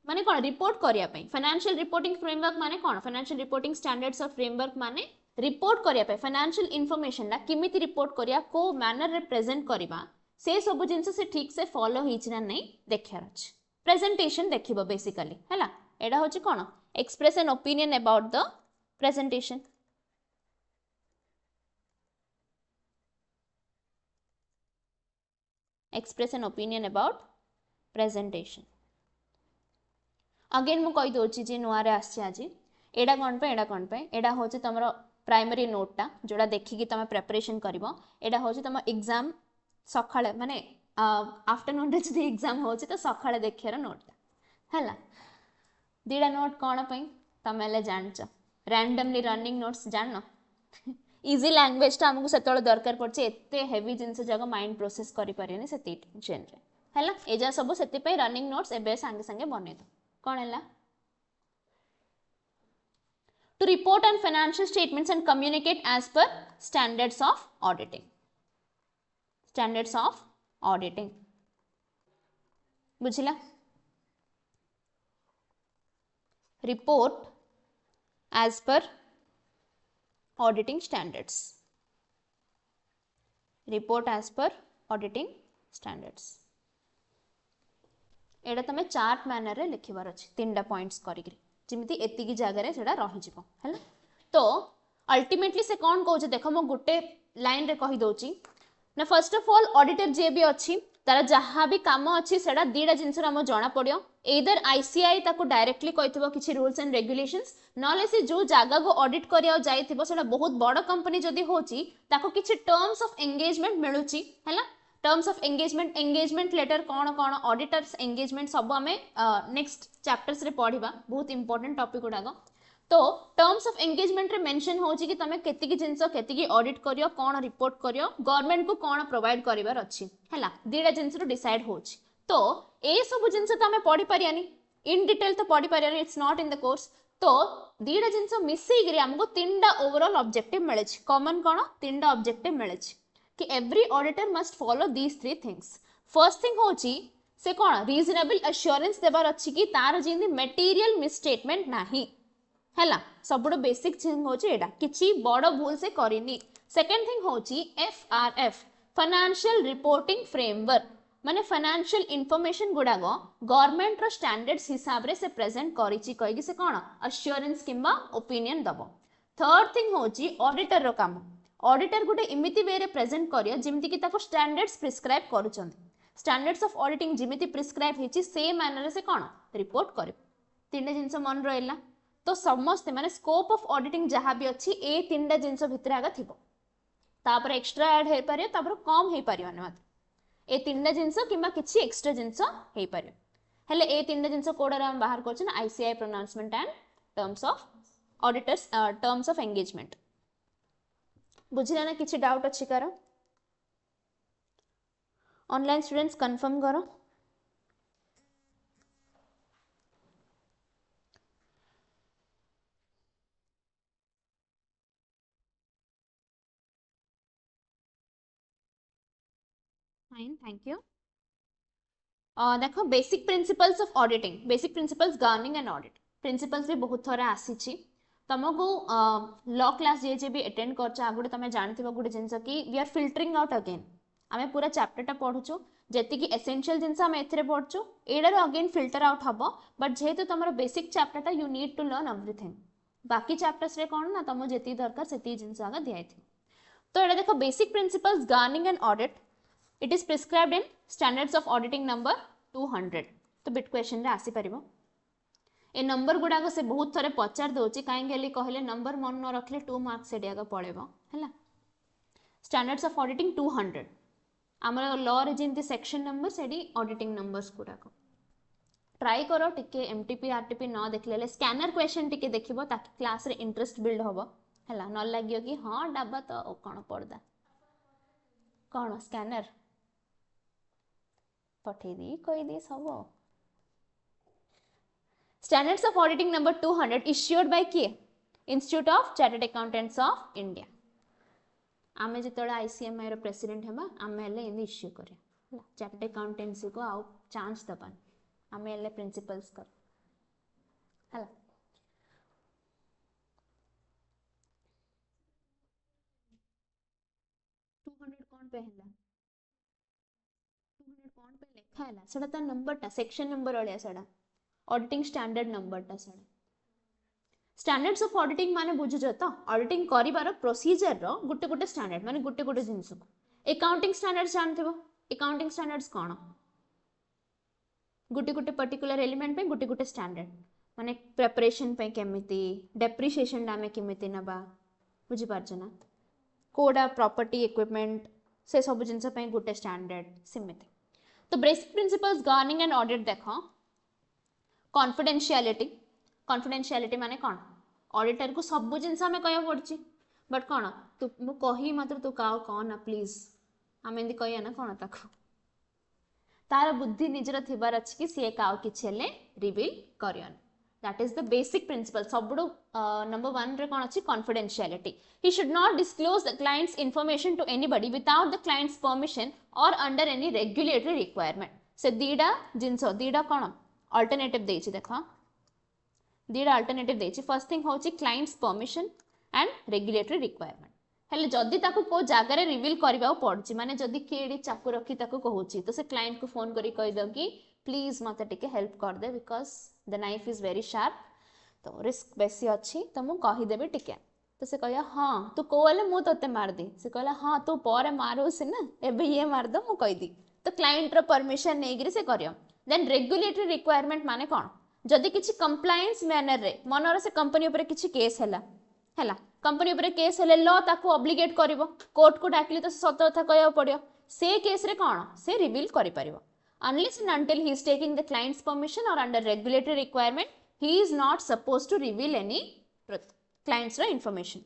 माने कोन रिपोर्ट करिया पे फाइनेंशियल रिपोर्टिंग फ्रेमवर्क माने कोन financial reporting standards of framework माने रिपोर्ट करिया पे फाइनेंशियल इंफॉर्मेशन ना किमिति रिपोर्ट करिया को मैनर रे प्रेजेंट करबा से सब जिंस से ठीक से फॉलो हिच ना नहीं देखियार अछि प्रेजेंटेशन देखिबो बेसिकली हैला एडा होछि कोन express an opinion about the presentation express an opinion about presentation अगेन मु कहि दोछि जे नुआ रे आछि आजी एडा कोन पे एडा होछि तमरो प्राइमरी नोट टा जोडा देखि कि तमे प्रिपरेशन करबो एडा होछि तम एग्जाम सखाळे माने आफ्टरनून रे जदि एग्जाम होछि त सखाळे देखियार नोट टा हला दीडा नोट कोन पे तमेले जानछ रैंडमली रनिंग नोट्स जाननो इजी लैंग्वेज टा हमको सेतळ दरकार पड़ছে एते हेवी जिंस जगह माइंड प्रोसेस करि परियनी से टेंशन रे हैला एजा सब सेति पे रनिंग नोट्स एबे संगे संगे बने दो कोन हैला to report on financial statements and communicate as per standards of auditing बुझिला report as per auditing standards एडा तमे चार्ट मैनर रे लिखिबार अछि तीनटा पॉइंट्स करिक जिमिति एति की जगह रे सेडा रहि जिवो हैला तो अल्टीमेटली से कोन कहू जे देखो मो गुटे लाइन रे कहि दोची ना फर्स्ट ऑफ ऑल ऑडिटर जे भी अछि तार जहाँ भी काम अच्छी सेडा दीडा जिनस आम जना पड़ो एदर आईसीआई ताको डायरेक्टली कहिथिबो किछि रूल्स एंड रेगुलेशंस नले से जो जागा को ऑडिट करिया जाइथिबो सेडा बहुत बड़ कंपनी जदी होची ताको किछि टर्म्स ऑफ एंगेजमेंट मिलुची हैला टर्म्स ऑफ एंगेजमेंट लेटर कौन कौन ऑडिटर्स एंगेजमेंट सब आमे नेक्स्ट चैप्टर्स रे पढ़िबा बहुत इंपोर्टेंट टॉपिक गुडाको तो टर्म्स ऑफ एंगेजमेंट रे मेंशन होची कि तमे केति की जिंस केति की ऑडिट करियो कोन रिपोर्ट करियो गवर्नमेंट को कोन प्रोवाइड करिवार अछि हैला दीडा जिंस रो डिसाइड होची तो ए सब जिंस त हमें पढ़ी परियानी इन डिटेल तो पढ़ी परियानी it's not in the course तो दीडा जिंस मिसई गरी हमको तीनटा ओवरऑल ऑब्जेक्टिव मिले छी कॉमन कोन तीनटा ऑब्जेक्टिव मिले छी कि every auditor must follow these three things first thing होची से कोन रीजनेबल एश्योरेंस देबार अछि कि तार जिंदी मटेरियल मिसस्टेटमेंट नाही हैला सबुड बेसिक थिंग होची एडा किछि बड़ भूल से करिनी सेकंड थिंग होची एफआरएफ फाइनेंशियल रिपोर्टिंग फ्रेमवर्क माने फाइनेंशियल इंफॉर्मेशन गुडा गो गवर्नमेंट रो स्टैंडर्ड्स हिसाब रे से प्रेजेंट करिछि कहि से कोन अश्योरेंस किंबा ओपिनियन दबो थर्ड थिंग होची ऑडिटर रो काम ऑडिटर गुटे इमिति वे रे प्रेजेंट करियो जिमिति कि ताको स्टैंडर्ड्स प्रिस्क्राइब करूचंदी स्टैंडर्ड्स ऑफ ऑडिटिंग जिमिति प्रिस्क्राइब हेची से मैनर से कोन रिपोर्ट करियो तीन जिंस मन रहला तो समस्त माने स्कोप ऑफ ऑडिटिंग जहाँ भी अच्छी ए तीनटा जिंस भितर आगा थिबो तापर एक्स्ट्रा ऐड हे परियो तापर कम हे परियो मात्र ए तीनटा जिंस किबा किछि एक्स्ट्रा जिंस हे परियो हेले ए तीनटा जिंस कोडर हम बाहर करछन ICAI pronouncement and terms of auditors terms of engagement बुझिला ना किछि डाउट अछि करो ऑनलाइन स्टूडेंट्स कंफर्म करो फाइन, थैंक यू। देखो basic principles of auditing, basic principles governing and audit principles भी बहुत थोड़ा आसी तुमको लॉ क्लास जे भी अटेंड कर आगे तुम जानते गोटे जिनस कि we are filtering out again आम पूरा चैप्टरटा पढ़ुचु जी एसेंशियल जिनस आम ए पढ़ुचु एडार अगेन फिल्टर आउट हम बट जेहेतु तुम बेसिक चैप्टरटा you need to learn everything बाकी चैप्टर्स रे कौन ना तुमको जी दरकार से जिनस आगे दिखाई तो ये देखो basic principles governing and audit it is prescribed in standards of auditing number 200 तो बिट क्वेश्चन रे आसी परिबो ए नंबर गुड़ाक से बहुत थरे पचार दौर कहीं कहले नंबर मन न रखले 2 मार्क्स से आगे पड़ेगा है स्टैंडर्ड्स ऑफ ऑडिटिंग 200 आमर लॉ रे जेंती सेक्शन नंबर से ऑडिटिंग नंबर्स गुड़ाक ट्राई करो टिके एमटीपी आरटीपी न देखले स्कैनर क्वेश्चन टिके देखिबो ताकि क्लास रे इंटरेस्ट बिल्ड होबो हैला न लागियो कि हां डाबा तो कोन पड़दा कौन स्कैनर पठे दी कोई the sub standards of auditing number 200 issued by किए institute of chartered accountants of India आमे जिते आईसीएमआई रो प्रेसिडेंट हेबा आमे हेले इन इश्यू करिया चार्टर्ड अकाउंटेंसी को आउ चांस दबान आमे हेले प्रिंसिपल्स कर हला 200 कौन पे हैला 200 कौन पे लिखा हैला सेटा त नंबरटा सेक्शन नंबर वाले सेटा ऑडिटिंग स्टैंडर्ड नंबरटा सेटा स्टैंडर्ड्स ऑफ ऑडिटिंग माने बुझुछ तो ऑडिटिंग करिवार प्रोसीजर रो गुटे गुटे स्टैंडर्ड माने गुटे गुटे जिंस को अकाउंटिंग स्टैंडर्ड्स जानथिबो अकाउंटिंग स्टैंडर्ड्स कोन गुटे गुटे पर्टिकुलर एलिमेंट पे गुटे गुटे स्टैंडर्ड माने प्रिपरेशन पे केमिति डेप्रिसिएशन डामे केमिति नबा बुझि पारछ ना कोडा प्रॉपर्टी इक्विपमेंट से सब जिनस पे गुटे स्टैंडर्ड सिमिति तो basic principles governing and audit देखो कॉन्फिडेंशियलिटी कॉन्फिडेंशियलिटी माने कौन ऑडिटर को सब जिनस आम कह पड़ी बट कौन तू मु कही मात्र तू का कह ना प्लीज आम एमती कह ना कौन ताको तार बुद्धि निजर थिबार अछि कि सी का किछि हेले रिवील करियन that is the basic principle सबडू नंबर 1 रे कौन अछि confidentiality he should not disclose the client's information to anybody without the client's permission और अंडर एनी रेगुलेटरी रिक्वायरमेंट से दीडा जिनस दीडा कौन अल्टरनेटिव देछि देखो दीडा अल्टरनेटिव देछि फर्स्ट थिंग होछि client's permission and regulatory requirement हेले जदि ताको को जागा रे रिवील करबा पड़छि माने जदि केडी चाकू रखी ताको कहूछि तो से क्लाइंट को फोन करी कहि दो कि प्लीज मते टिके हेल्प कर दे because the knife is very sharp तो रिस्क बेसी अछि तो मु कहि देबे टिके तो से कहया हां तू कोले मु तते मार दे से कहला हां तू पर मारो से ना एबे ये मार दो मु कहि दी तो क्लाइंट रो परमिशन नै गिरी से करियो देन रेगुलेटरी रिक्वायरमेंट माने कोन जदि किछि कंप्लायंस मैनर रे मनर से कंपनी ऊपर किछि केस हैला कंपनी ऊपर केस हेले लॉ ताको ऑब्लिगेट करिवो कोर्ट को डाकली तो सत कथा कहया पड़ियो से केस रे कोन से रिवील करि परिवो unless and until he is taking the client's permission or under regulatory requirement he is not supposed to reveal any client's information.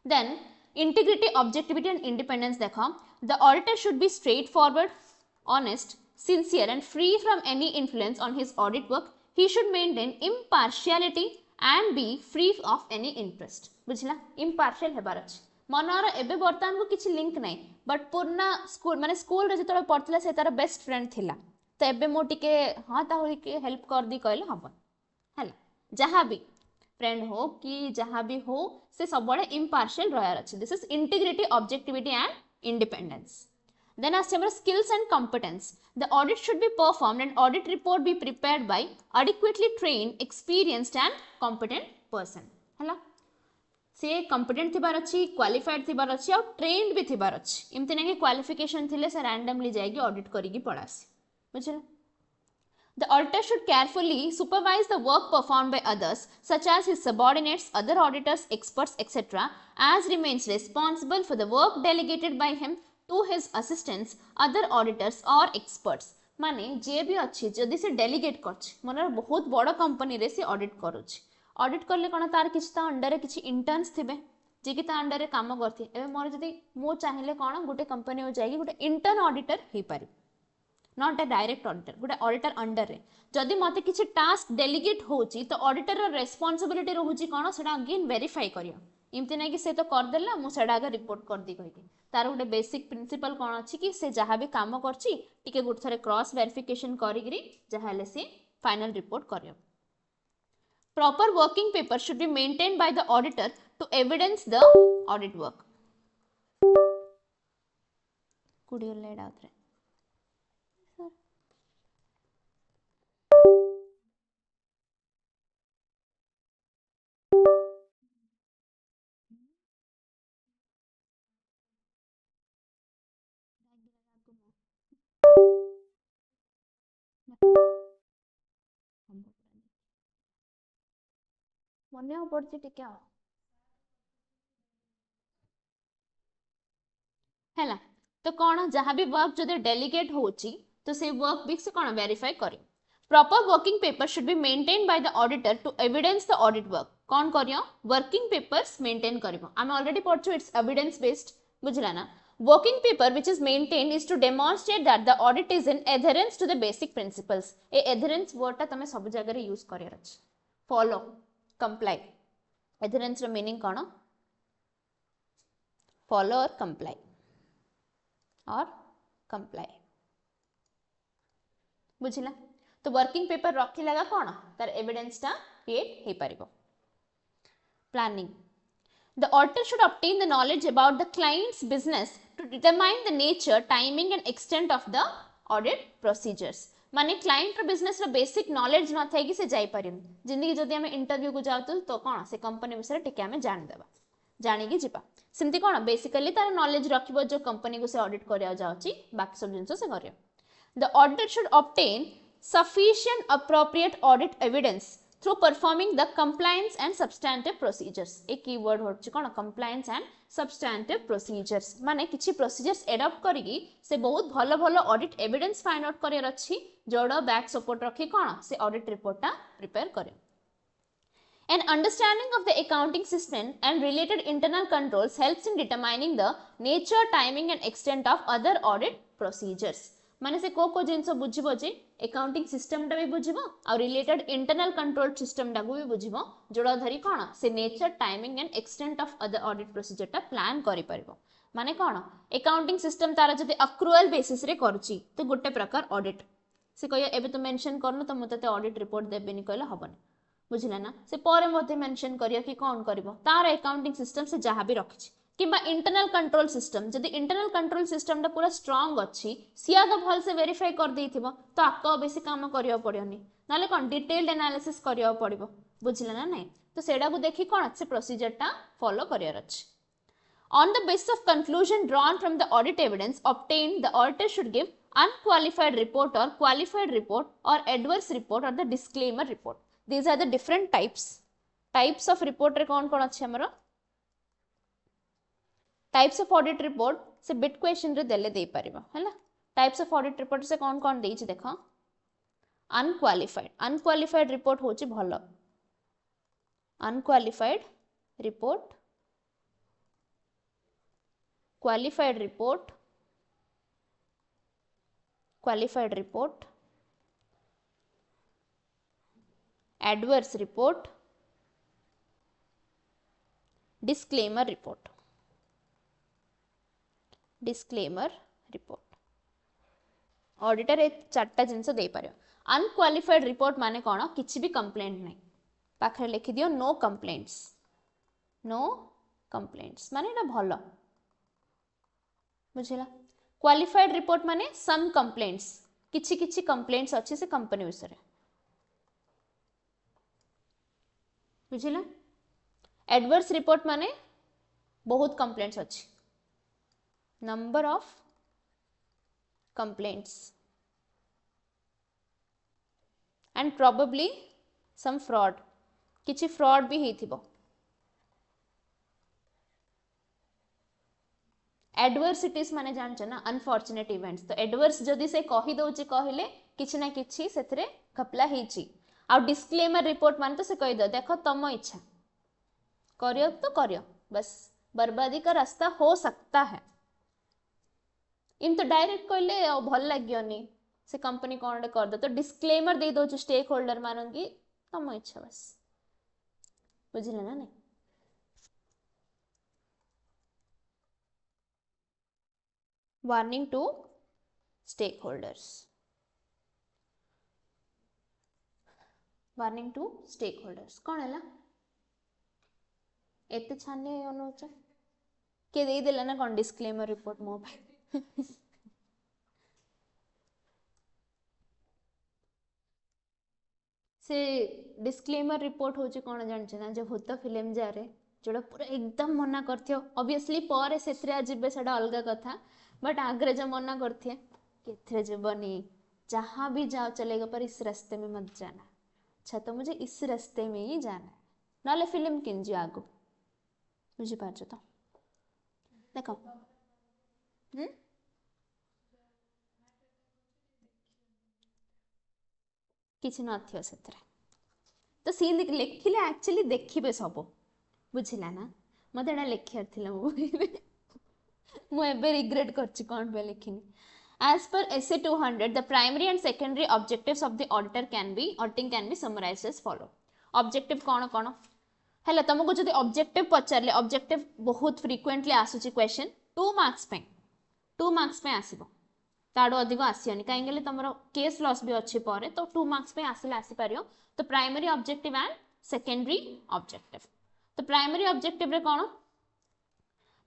Then integrity, objectivity and independence देखो the auditor should be straightforward, honest, sincere and free from any influence on his audit work. He should maintain impartiality and be free of any interest. बुझला impartial हेबार अछि मनर एबे बर्तमान को किछि लिंक नै बट पुरना स्कूल माने स्कूल रे जतले पढ़तले से तार बेस्ट फ्रेंड थिला तो एबे मो टिके हां ता होई के हेल्प कर दी कहले हबन हैला जहां भी फ्रेंड हो कि जहां भी हो से सब बड़े impartial रहयर अछि this is integrity objectivity and independence. Then as our skills and competence, the audit should be performed and audit report be prepared by adequately trained, experienced and competent person. हैला से competent थिबार अछि, qualified थिबार अछि और trained भी थिबार अछि. एमति नै कि qualification थिले से randomly जायगी audit करिगी पड़ासी. बुझिला The auditor should carefully supervise the work performed by others, such as his subordinates, other auditors, experts, etc., as remains responsible for the work delegated by him to his assistants, other auditors or experts. माने जे भी अच्छी जदि से डेलीगेट करछि मनर बहुत बड़ कंपनी रे से ऑडिट करूछि ऑडिट करले कोन तार किछ ता अंडर रे किछ इंटर्न्स थिबे जे कि ता अंडर रे काम करथि एबे मोर जदि मो चाहिले कोन गुटे कंपनी हो जाई गुटे इंटर्न ऑडिटर हे पारि not a direct auditor Gute auditor under रे जदि मते किछि टास्क डेलीगेट होछि तो ऑडिटर रो रिस्पांसिबिलिटी रहउछि कोन सेटा अगेन वेरीफाई करियो एमती ना कि से तो करदेला मुझे आगे रिपोर्ट कर दी कहीकि तार गोटे बेसिक प्रिंसिपल कौन अच्छी कि से जहाँ भी काम करछि टिके गोटे थरे क्रॉस वेरिफिकेशन करी जहाँ से फाइनल रिपोर्ट कर proper working paper should be maintained by the auditor to evidence the audit work could you lay out there मने पड़छि टिके हैला तो कौन जहाँ भी वर्क जो डेलीगेट होची तो से वर्क भी से कौन वेरीफाई करे proper working paper should be maintain by the auditor to evidence the audit work कौन करियो वर्किंग पेपर्स मेंटेन करियो आम ऑलरेडी पढ़छु इट्स एविडेंस बेस्ड बुझला ना working paper which is maintained is to demonstrate that the audit is in adherence to the basic principles A adherence word ता तमे सब जगह रे यूज करियर अछि follow comply adherence रो मीनिंग कोन follow or comply और comply बुझिला तो वर्किंग पेपर रखी लगा कौन तार एविडेंस टा क्रिएट हे परिबो planning the auditor should obtain the knowledge about the client's business to determine the nature timing and extent of the audit procedures माने क्लाइंट रो बिजनेस रो बेसिक नॉलेज न थाई कि से जाई परिन जिंदगी जदी हम इंटरव्यू को जाउतु तो कोन से कंपनी विषय टिके हम जान देबा जानि कि जिबा सिमती कोन बेसिकली तार नॉलेज रखिबो जो कंपनी को से ऑडिट करिया जाउची बाकी सब जिंसो से करियो the auditor should obtain sufficient appropriate audit evidence through performing the compliance and substantive procedures a keyword होछि कोन compliance and substantive procedures माने किछि प्रोसीजर्स एडॉप्ट करिगी से बहुत भलो भलो audit evidence find out career अछि जोडो बैक सपोर्ट रखी कोन से ऑडिट रिपोर्ट ता प्रिपेयर करे An understanding of the accounting system and related internal controls helps in determining the nature, timing and extent of other audit procedures. माने से को जिनसो बुझिबो जे अकाउंटिंग सिस्टम टा भी बुझिबो और रिलेटेड इंटरनल कंट्रोल सिस्टम टा को भी बुझिबो जोड़ा धरी कोन से nature timing and extent of other audit procedure टा प्लान करि परिबो माने कोन अकाउंटिंग सिस्टम तारा जदि अक्रूअल बेसिस रे करछि तो गोटे प्रकार ऑडिट से कहियो एबे तो मेंशन करनु तो मते ऑडिट रिपोर्ट देबेनी कहले हबन बुझिला ना से परे मध्ये मेंशन करियो कि कोन करबो तार अकाउंटिंग सिस्टम से जहां भी रखछि किबा इंटरनल कंट्रोल सिस्टम जदि इंटरनल कंट्रोल सिस्टम टा पूरा स्ट्रांग अछि सिया तो भल से वेरीफाई कर देथिबो तो आको बेसी काम करियो पड़ियोनी नाले कोन डिटेल्ड एनालिसिस करियो पड़िबो बुझिला ना नै तो सेडा को देखि कोन से प्रोसीजर टा फॉलो करियर अछि on the basis of conclusion drawn from the audit evidence obtained the auditor should give unqualified report or qualified report or adverse report or the disclaimer report these are the different types of report रे कोन कोन अछि हमरो टाइप्स ऑफ ऑडिट रिपोर्ट से बिट क्वेश्चन रे देले दे परिबो हैला टाइप्स ऑफ ऑडिट रिपोर्ट से कोन कोन देछि देखो अनक्वालिफाइड रिपोर्ट होछि भलो unqualified report qualified report adverse report disclaimer report auditor ए चारटा जिनस दे पारे अनक्वालिफाइड रिपोर्ट माने कोन किछि भी कंप्लेंट नै पाखरे लिखि दियो नो कंप्लेंट्स माने एटा भलो बुझिला क्वालिफाइड रिपोर्ट माने सम कंप्लेंट्स किछि कंप्लेंट्स अछि से कंपनी विषय बुझिला एडवर्स रिपोर्ट माने बहुत कंप्लेंट्स अछि number of complaints and probably some fraud किछि fraud भी हेथिबो adversities माने जानछ ना unfortunate events तो adverse जदी से कहि दोछि कहिले किछि ना किछि सेथरे घपला हेछि आ डिस्क्लेमर रिपोर्ट माने तो से कहि दो देखो तम इच्छा करियो तो करियो बस बर्बादी का रास्ता हो सकता है इन तो डायरेक्ट कहले भल लागियोनी से कंपनी कोन कर दो तो डिस्क्लेमर दे दो स्टेक होल्डर मानन की तम इच्छा बस बुझिले ना नहीं warning to stakeholders. warning to stakeholders कौन है ला एते छाने अनुच के दे देला ना कौन डिस्क्लेमर रिपोर्ट मो से डिस्क्लेमर रिपोर्ट होची कोन जानछ ना जो भूत फिल्म जारे जोड़ा पूरा एकदम मना करथियो ऑब्वियसली पर सेत्रे आजिबे सेडा अलगा कथा बट आगरे जो मना करथिए केथरे जीवनी जहां भी जाओ चलेगा पर इस रास्ते में मत जाना अच्छा तो मुझे इस रास्ते में ही जाना है नाले फिल्म किंजी आगो बुझी पाछ तो देखो किसी नथियो सेत्रे तो सी लिखिले एक्चुअली देखिबे सब बुझिला ना मते एडा लिखियार थिला मु एबे रिग्रेट करछि कोन बे लिखिनी as per essay 200 the primary and secondary objectives of the auditing can be summarized as follow objective कोन कोन हेले तुमको जदि ऑब्जेक्टिव पचारले ऑब्जेक्टिव बहुत फ्रीक्वेंटली आसुची क्वेश्चन 2 मार्क्स पे 2 मार्क्स पे आसीबो ताडो अधिक आसियोनी काहे गेले तमरो केस लॉस भी अछि पारे तो 2 मार्क्स पे आसीले आसी पारियो तो primary objective and secondary objective तो प्राइमरी ऑब्जेक्टिव रे कोन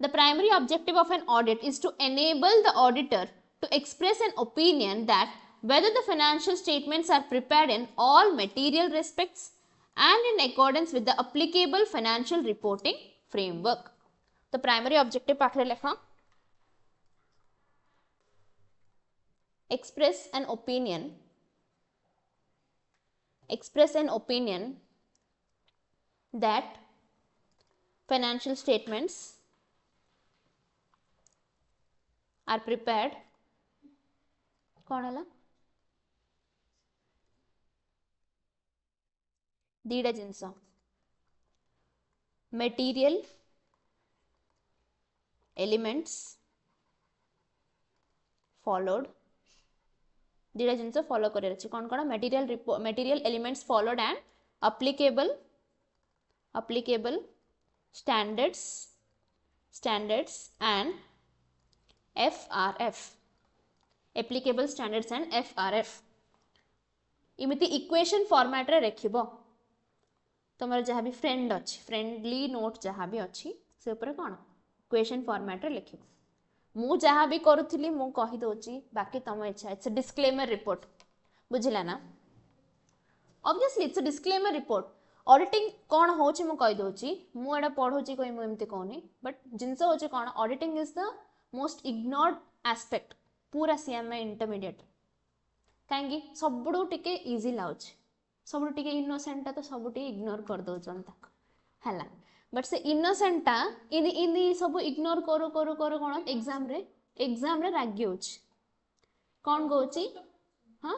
the primary objective of an audit is to enable the auditor to express an opinion that whether the financial statements are prepared in all material respects and in accordance with the applicable financial reporting framework. The primary objective पाखरे लेखा express an opinion that financial statements are prepared कौन है दीडा जिनस material elements followed दीडा जिनस फॉलो करे अछि कोन कोन material elements followed and applicable standards and FRF applicable standards and FRF इमिति इक्वेशन फॉर्मेट रे रखिबो तमर जहाँ भी फ्रेंड अच्छी फ्रेंडली नोट जहाँ भी अच्छी से ऊपर कौन इक्वेशन फॉर्मेट रे लिखिबो मु जहाँ भी करूथिली मु कहि दोची बाकी तम इच्छा इट्स अ डिस्क्लेमर रिपोर्ट बुझिला ना obviously it's a disclaimer report auditing कौन होची मु कहि दोची मु एडा पढोची कोइ मु एमती कहनी बट जिंस होची कौन auditing is the most ignored aspect पूरा सीएमए इंटरमीडिएट कहीं सबुठू टिके इजी लाउच सबुठू टिके इनोसेंट तो सबुठी इग्नोर कर दउचन तक हला बट से इनोसेंटा इनी सब इग्नोर करू करू करू कोन एग्जाम रे रागी होची कोन गोची हां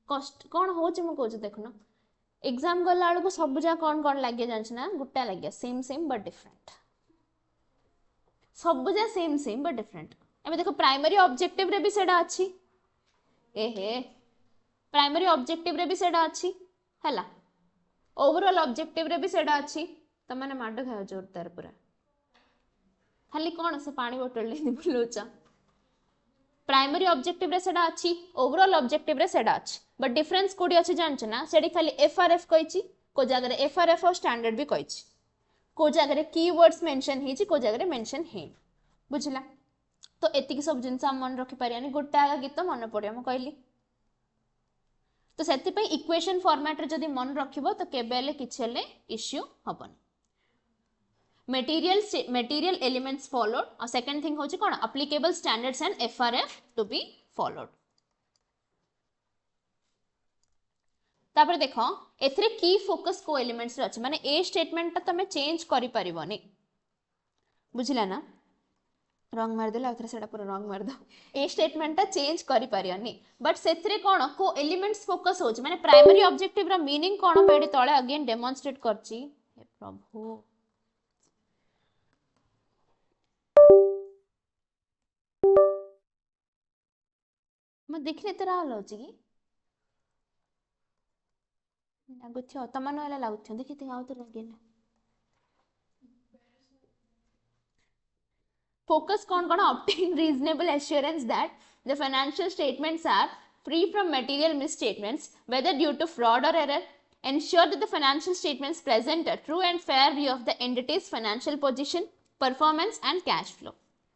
कष्ट कोन होची मु कोची देखनो एग्जाम गला को सब जा कोन कोन लागे जानछ ना गुट्टा लागे सेम बट डिफरेंट सब जा सेम बट डिफरेंट एबे देखो प्राइमरी ऑब्जेक्टिव रे भी सेडा अछि एहे प्राइमरी ऑब्जेक्टिव रे भी सेडा अछि हला ओवरऑल ऑब्जेक्टिव रे भी सेडा अछि त माने माड खायो जोरदार पूरा खाली कोन से पानी बोतल ले बुलोचा प्राइमरी ऑब्जेक्टिव रे सेडा अछि ओवरऑल ऑब्जेक्टिव रे सेडा अछि बट डिफरेंस कोडी अछि जानछ ना सेडी खाली एफआरएफ कहिछि को जगह रे एफआरएफ और स्टैंडर्ड भी कहिछि को जगह रे कीवर्ड्स मेंशन हिछि को जगह रे मेंशन हे बुझला तो एतिक सब जिनस हम मन रखि पारियानी गोटा गीत मन पड़िया मु कहली तो सेति पे इक्वेशन फॉर्मेट रे जदी मन रखिबो तो केबेले किछेले इश्यू हबन material elements followed और second thing होची कोन applicable standards and FRF to be followed तापर देखो एथरे की फोकस को एलिमेंट्स रे अछि माने ए स्टेटमेंट ता तमे चेंज करि परिबोनी बुझिला ना रंग मार देला अथरे सेडा पूरा रंग मार दो ए स्टेटमेंट ता चेंज करि परियनी बट सेथरे कोन को एलिमेंट्स फोकस होची माने प्राइमरी ऑब्जेक्टिव रा मीनिंग कोन मेडी तळे अगेन डेमोन्स्ट्रेट करची हे प्रभु म देखले तरा होची की लागुथ्यो तमन वाला लागुथ्यो देखिते आउ तो लगे ना Focus कौन कौन obtain reasonable assurance that the financial statements are free from material misstatements, whether due to fraud or error. Ensure that the financial statements present a true and fair view of the entity's financial position, performance and cash flow.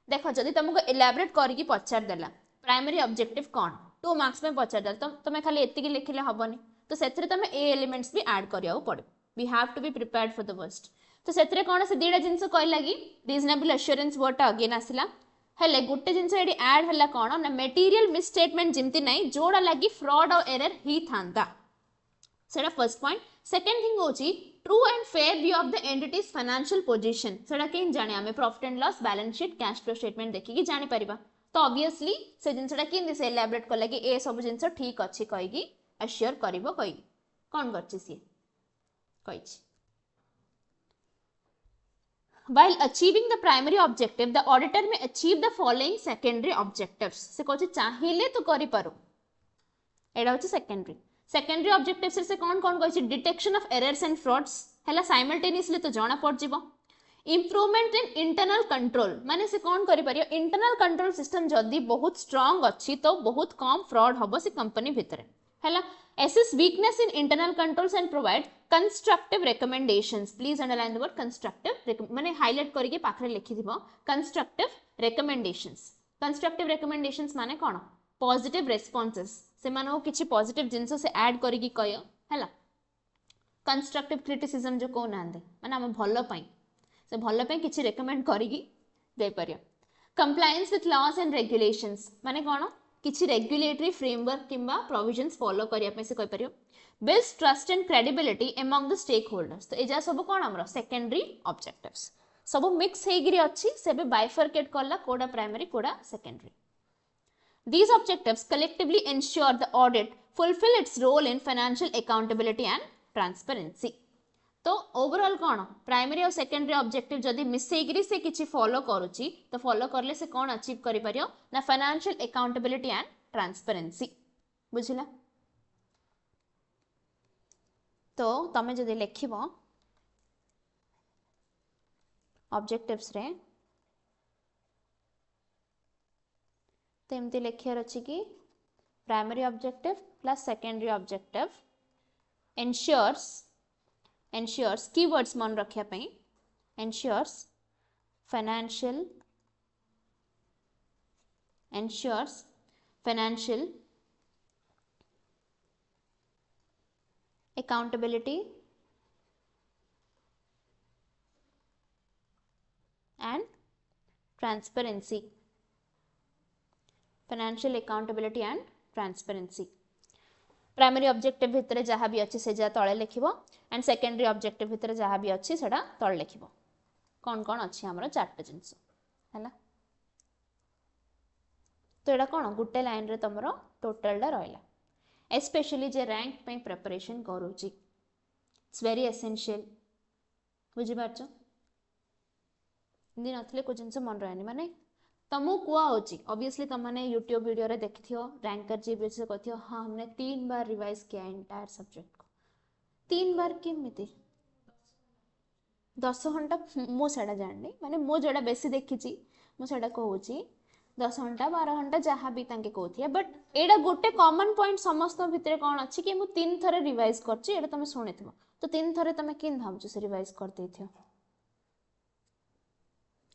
देखो जदि तुमको elaborate करके पचार देला primary objective कौन 2 marks में पचार देला तो तुम्हें खाली एतिकी लिखिले हबनी तो सेथरे तुम ए एलिमेंट्स भी ऐड करिया पड़ो. We have to be prepared for the worst. तो सेथरे कौन से दीटा जिनस कहला कि रिजनेबल एश्योरेंस वर्डटा अगेन आसिला हेले गोटे जिनस एडी ऐड हला कौन ना मटेरियल मिसस्टेटमेंट जिमती नहीं जोड़ा लगी फ्रॉड और एरर ही थांता सेटा फर्स्ट पॉइंट. सेकंड थिंग होची true and fair view of the entities financial position सेटा केन जाने हमें profit and loss balance sheet cash flow statement देखि कि जानि परिबा. तो ऑब्वियसली से जिनसटा केन दिस एलाबोरेट करला कि ए सब जिनस ठीक अछि कहि कि अश्योर करिवो कहि कोन करछि सी कहिछि. While achieving the primary objective, the auditor may achieve the following secondary objectives. से कौन चाहिए तो करी पारो. एडा होची secondary. Secondary objectives से कौन कौन कौन detection of errors and frauds हैला साइमल्टेनियसली तो जाना पड़ जीवो. इम्प्रूवमेंट इन इंटरनल कंट्रोल माने से कौन करि परियो इंटरनल कंट्रोल सिस्टम जदी बहुत स्ट्रांग अच्छी तो बहुत कम फ्रॉड हबो से कंपनी भितरे हैला. assess weakness in internal controls and provide constructive recommendations. Please underline the word constructive माने हाईलाइट करके पाखरे लिखि दिबो constructive recommendations. Constructive recommendations माने कोन positive responses से मानो किछि positive जिंस से ऐड करके कयो हैला. constructive criticism जो को नांदे माने हम भलो पई से भलो पई किछि रेकमेंड करके दे परियो. compliance with laws and regulations माने कोन किछि रेगुलेटरी फ्रेमवर्क किंबा प्रोविजंस फॉलो करिया पे से कहि परियो. Builds trust and credibility among the stakeholders. तो एजा सब कोन हमरो सेकेंडरी ऑब्जेक्टिव्स सब मिक्स हे गिरी अछि सेबे बाइफरकेट करला कोडा प्राइमरी कोडा secondary. These objectives collectively ensure the audit fulfill its role in financial accountability and transparency. तो ओवरऑल कौन प्राइमरी और सेकेंडरी ऑब्जेक्टिव जदि मिसेगिरी से किछि फॉलो करूची तो फॉलो करले से कौन अचीव करि परियो ना फाइनेंशियल अकाउंटेबिलिटी एंड ट्रांसपेरेंसी. बुझिला. तो तमे जदि लेखिबो ऑब्जेक्टिव्स रे तेमती लेखियर अछि कि primary objective plus secondary objective ensures keywords मन रखिया पई ensures financial accountability and transparency. Financial accountability and transparency. Primary objective भितरे जहाँ भी अच्छी से जा तले लिखिबो एंड सेकेंडरी ऑब्जेक्टिव भितरे जहाँ भी अच्छी सेटा तले लिखिबो कौन कौन अच्छी हमरो चारटा जिंस हैला. तो एडा कौन गुटे लाइन रे तमरो टोटल डा रहला. एस्पेशली जे रैंक पे प्रिपरेशन करूची इट्स वेरी एसेंशियल. बुझि पारछो दिन नथले को जिंस मन रहनी माने तमु कुआ होची ऑब्वियसली तुम माने यूट्यूब वीडियो रे देखथियो रैंकर जी भी से कहथियो हां हमने 3 बार रिवाइज किया एंटायर सब्जेक्ट को 3 बार केमिति 10 घंटा मो सेडा जाननी माने मो जेडा बेसी देखिची मो सेडा कहूची 10 घंटा 12 घंटा जहाँ भी तांके कहथिया बट एडा गोटे कॉमन पॉइंट समस्त भितरे कोन अछि कि मु 3 थरे रिवाइज करची एडा तुम सुनिथिबो तो 3 थरे तुम किन भाबछु से रिवाइज कर देथियो.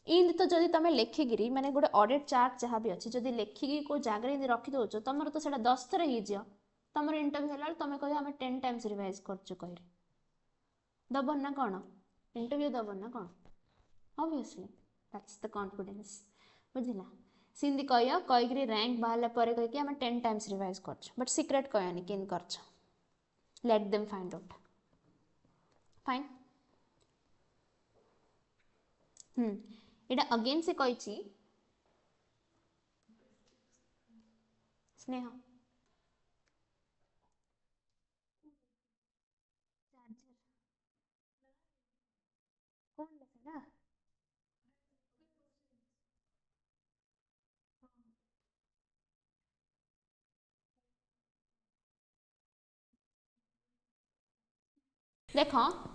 इन तो जदि तुम लेखिकी माने गोटे ऑडिट चार्ट जहाँ भी अच्छी जदि लेखिकी को जगह रखी दौच तुम तो से 10 थर हो तुम इंटरव्यू है तुम कह आम 10 टाइम्स रिवाइज कर दबन ना कौन इंटरव्यू दबन ना कौन ऑब्वियसली दैट्स द कॉन्फिडेंस. बुझला सिंधी कही रैंक बाहर पर कहीकि आम 10 टाइम्स रिवाइज कर बट सीक्रेट कहनी किन कर let them find out fine. एटा अगेन से कही स्नेहा देख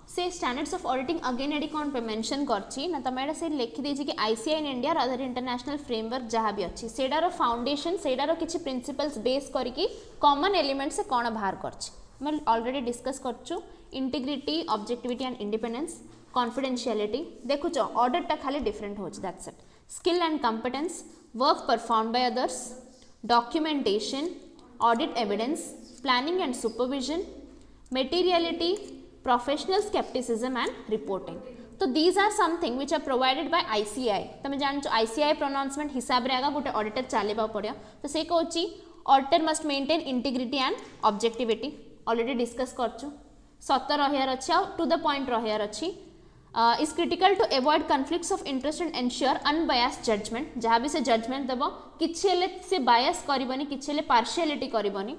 से स्टैंडर्ड्स ऑफ ऑडिटिंग अगेन एडी कौन पे मेंशन करछि ना तुम एटा से लिखि देछि कि ICI in India other international framework जहाँ भी अच्छी सेडार फाउंडेशन सेडार किछि प्रिंसिपल्स बेस करके कॉमन एलिमेंट से कौन बाहर करछि मैं ऑलरेडी डिस्कस करछु integrity objectivity and independence confidentiality देखुच ऑडिट टा खाली डिफरेंट हो that's it skill and competence work perform by others documentation audit evidence planning and supervision materiality professional skepticism and reporting तो these are something which are provided by ICI तुम जान ICI pronouncement हिसाब रे आगा गोटे ऑडिटर चलेबा पड़ियो तो से कहूची auditor must maintain integrity and objectivity already discuss करछु सत रहियार अछि आ टू द पॉइंट रहियार अछि is critical to avoid conflicts of interest and ensure unbiased judgment जहाँ भी से जजमेंट देबो किछि हेले से बायस करबनी किछि हेले पार्शियलिटी करबनी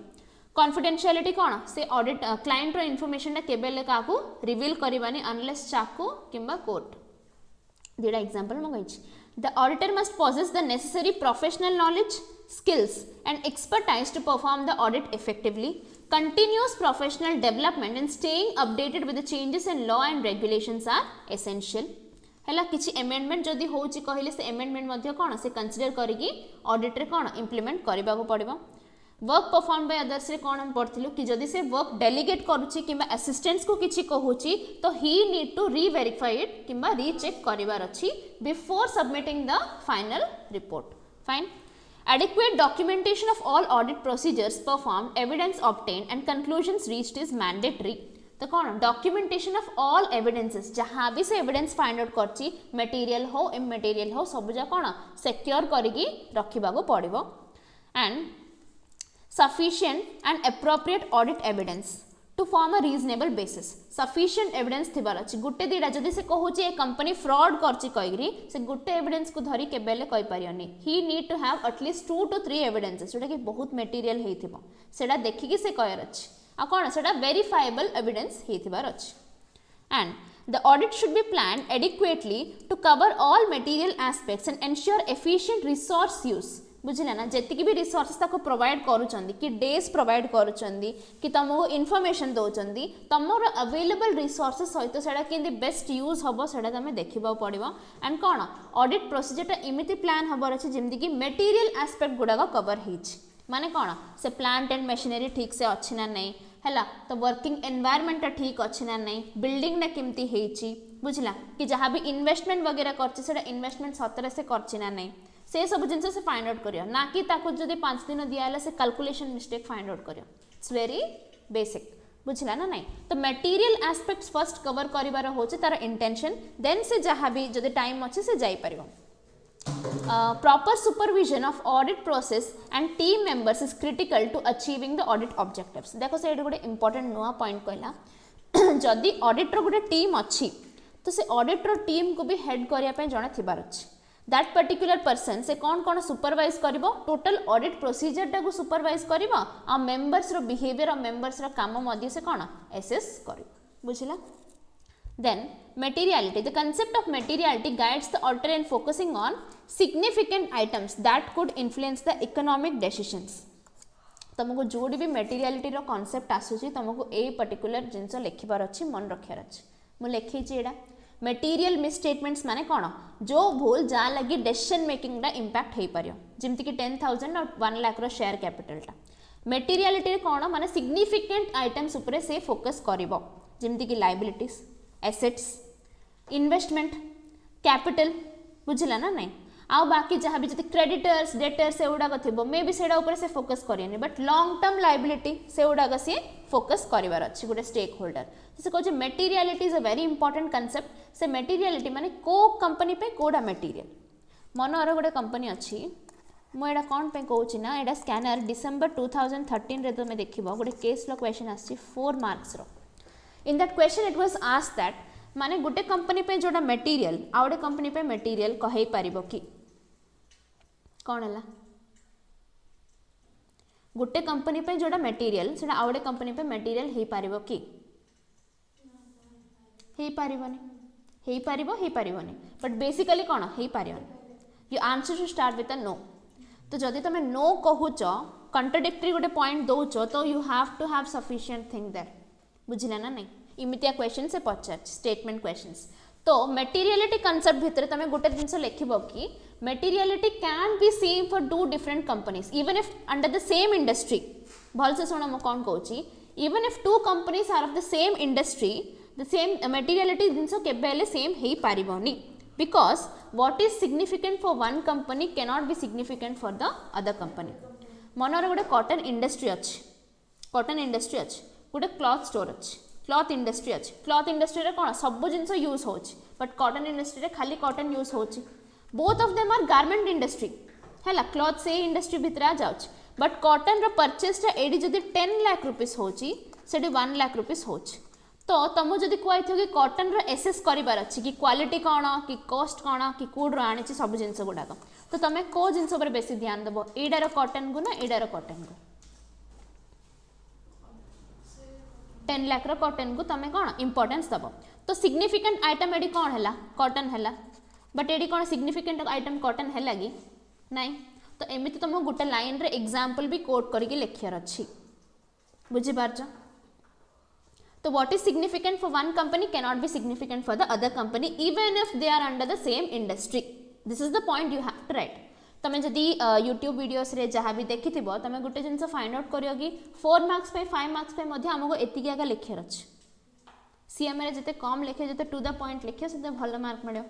कॉन्फिडेंशियलिटी कौन से ऑडिट क्लाइंट रो इनफॉरमेशन केबेले काकू रिवील करबानी अनलेस चाकू किंबा कोर्ट दीडा एग्जांपल म कहिछि the auditor must possess the necessary professional knowledge skills and expertise to perform the audit effectively continuous professional development and staying updated with the changes in law and regulations are essential हैला किछि अमेंडमेंट जदि होउछि कहिले से अमेंडमेंट मध्ये कोन से कंसीडर करिकि ऑडिट रे कोन इंप्लीमेंट करबा को पड़िबो वर्क परफॉर्म बाय अदर्स रे कोन हम पढ़थिलु कि जदि से वर्क डेलीगेट करूछि किबा असिस्टेंट्स को किछि कहूछि तो he need to reverify it किबा रीचेक करिवार अछि before submitting the final report fine adequate documentation of all audit procedures performed evidence obtained and conclusions reached is mandatory तो कौन डॉक्यूमेंटेशन ऑफ ऑल एविडेंसेस जहाँ भी से एविडेंस फाइंड आउट करछि मटेरियल हो इमटेरियल हो सब जा कौन सिक्योर करिकी रखिबा को पड़िबो and sufficient and appropriate audit evidence to form a reasonable basis sufficient evidence थिबार अछि गुटे दिडा जदि से कहूची ए कंपनी फ्रॉड करछि कहिरी से गुटे एविडेंस को धरी केबेले कहि परियनी he need to have at least 2 to 3 evidences जोटा कि बहुत मटेरियल हेथिबो सेडा देखि कि से कहर अछि आ कोन सेडा वेरीफाइबल एविडेंस हेथिबार अछि and the audit should be planned adequately to cover all material aspects and ensure efficient resource use बुझिले ना जेतिकी भी रिसोर्सेस ताको प्रोवाइड करूचंदी कि डेज प्रोवाइड करूचंदी कि तुमको इन्फॉर्मेशन दउचंदी तमरो अवेलेबल रिसोर्सेस सहित सेडा केंदी बेस्ट यूज हबो सेडा तमे देखिबा पड़िबो एंड कोन ऑडिट प्रोसीजर ता इमिति प्लान हबर अछि जेमति कि मटेरियल एस्पेक्ट गुडा को कवर हिच माने कोन से प्लांट एंड मशीनरी ठीक से अछि ना नै हैला तो वर्किंग एनवायरनमेंट ठीक अछि ना नै बिल्डिंग ना केमति हेची बुझला कि जहां भी इन्वेस्टमेंट वगैरह करछि सेडा इन्वेस्टमेंट सतरे से करछि ना नै से सब जिनसे से फाइंड आउट करियो ना कि ताको जदि 5 दिन दिया हला से कैलकुलेशन मिस्टेक फाइंड आउट करियो इट्स वेरी बेसिक बुझला ना नहीं तो मटेरियल एस्पेक्ट्स फर्स्ट कवर करिवार होचे तार इंटेंशन देन से जहां भी जदि टाइम अछि से जाई परिबो proper supervision of audit process and team members is critical to achieving the audit objectives देखो से एडे गोटे इंपोर्टेंट नुवा पॉइंट कहला जदि ऑडिटर गोटे टीम अछि तो से ऑडिटर टीम को भी हेड करिया पे जणा थिबार अछि that particular person से कौन सुपरवाइज करिवो टोटल ऑडिट प्रोसीजर टा को सुपरवाइज करिवो आ मेंबर्स रो बिहेवियर और मेंबर्स रो काम मध्य से कौन एसेस करिवो बुझिला then materiality the concept of materiality guides the auditor in focusing on significant items that could influence the economic decisions तुमको जोडी भी materiality रो कांसेप्ट आसुची तुमको ए पर्टिकुलर जिंस लिखिबार अछि मन रखियार अछि मु लिखि छी एडा मटेरियल मिसस्टेटमेंट्स माने कौन जो भूल जा लगी डिसीजन मेकिंग रा इंपैक्ट हे परियो जेमति कि 10,000 और 1 लाख रो शेयर कैपिटल टा मटेरियलिटी कौन माने सिग्निफिकेंट आइटम्स ऊपर से फोकस करिवो जेमति कि लायबिलिटीज एसेट्स इन्वेस्टमेंट कैपिटल बुझला ना नहीं आउ बाकी जहाँ भी जति क्रेडिटर्स डेटर्स से उडा कथिबो मे भी सेडा ऊपर से फोकस करियनी बट लॉन्ग टर्म लायबिलिटी से उडा से फोकस करिवार अछि गुटे स्टेक होल्डर से कहै materiality is a very important concept से मटेरियलिटी माने को कंपनी पे कोडा मटेरियल मन और गुटे कंपनी अछि मो एडा कोन पे कहउछि ना एडा स्कैनर डिसेंबर 2013 रे तुमे देखिबो गुटे केस लो क्वेश्चन आछि 4 मार्क्स रो in that question it was asked that माने गुटे कंपनी पे जोडा मटेरियल आउडे कंपनी पे मटेरियल कहै परिबो कि कौन है गुटे कंपनी पे जोड़ा मटेरियल सेटा आउडे कंपनी पे मटेरियल हे पारिबो कि हे पारिबोनी बट बेसिकली कौन हे पारिबोनी you answer to start with a no तो जदि तुम नो कहूच कंट्राडिक्टरी गोटे पॉइंट दौच तो you have to have sufficient thing there बुझिला ना नहीं इमितिया क्वेश्चन से पचार स्टेटमेंट क्वेश्चंस तो मेटीरियलिटी कंसेप्ट भितर तुम गोटे जिनस लिखिब कि materiality can be same for two different companies even if under the same industry भल से शुण मुझे कौन कहूँ even if two companies are of the same industry the same materiality जिनस केबे सेम हो पारिबनी because what is significant for one company cannot be significant for the other company मनर गोटे कॉटन इंडस्ट्री अच्छी गोटे क्लॉथ स्टोर अच्छी क्लॉथ इंडस्ट्री अच्छी क्लॉथ इंडस्ट्री रे कौन सब जिनस यूज हो बट कॉटन इंडस्ट्री रे खाली कॉटन यूज हो both of them are garment industry है क्लॉथ से इंडस्ट्री भितर आ जाऊँ बट कॉटन परचेसटा एडी जदि 10 लाख रुपीस होची 1 लाख रुपीस होची तो तुमको जदि कहु कि कॉटन एसेस करार अच्छी कि क्वालिटी कौन कि कॉस्ट कौन कि कौड़ आनी सब जिनस गुड़ाक तो तुम कौ जिनस बेसी ध्यान देव एडार कॉटन को ना एडार कॉटन को 10 लाख कॉटन को तुम कौन इंपोर्टेंस दब तो सिग्निफिकेंट आइटम एडी कौन है कॉटन है बट एडी कौन सिग्निफिकेंट आइटम कॉटन है कि नहीं तो एमती तुम गोटे लाइन रे एग्जांपल भी कोट करके लिखार अच्छी बुझीपार तो what is significant for one company cannot be significant for the other company even if they are under the same industry this is the point you have to write तुम जदि यूट्यूब वीडियोस रे जहाँ भी देखि तुम गोटे जिन फाइंड आउट करियो कि 4 मार्क्स 5 मार्क्स आमको एतिक आगे लिखार अच्छे सीएमए जिते कम लिखे जिते टू द पॉइंट लिखे से भल मार्क मिले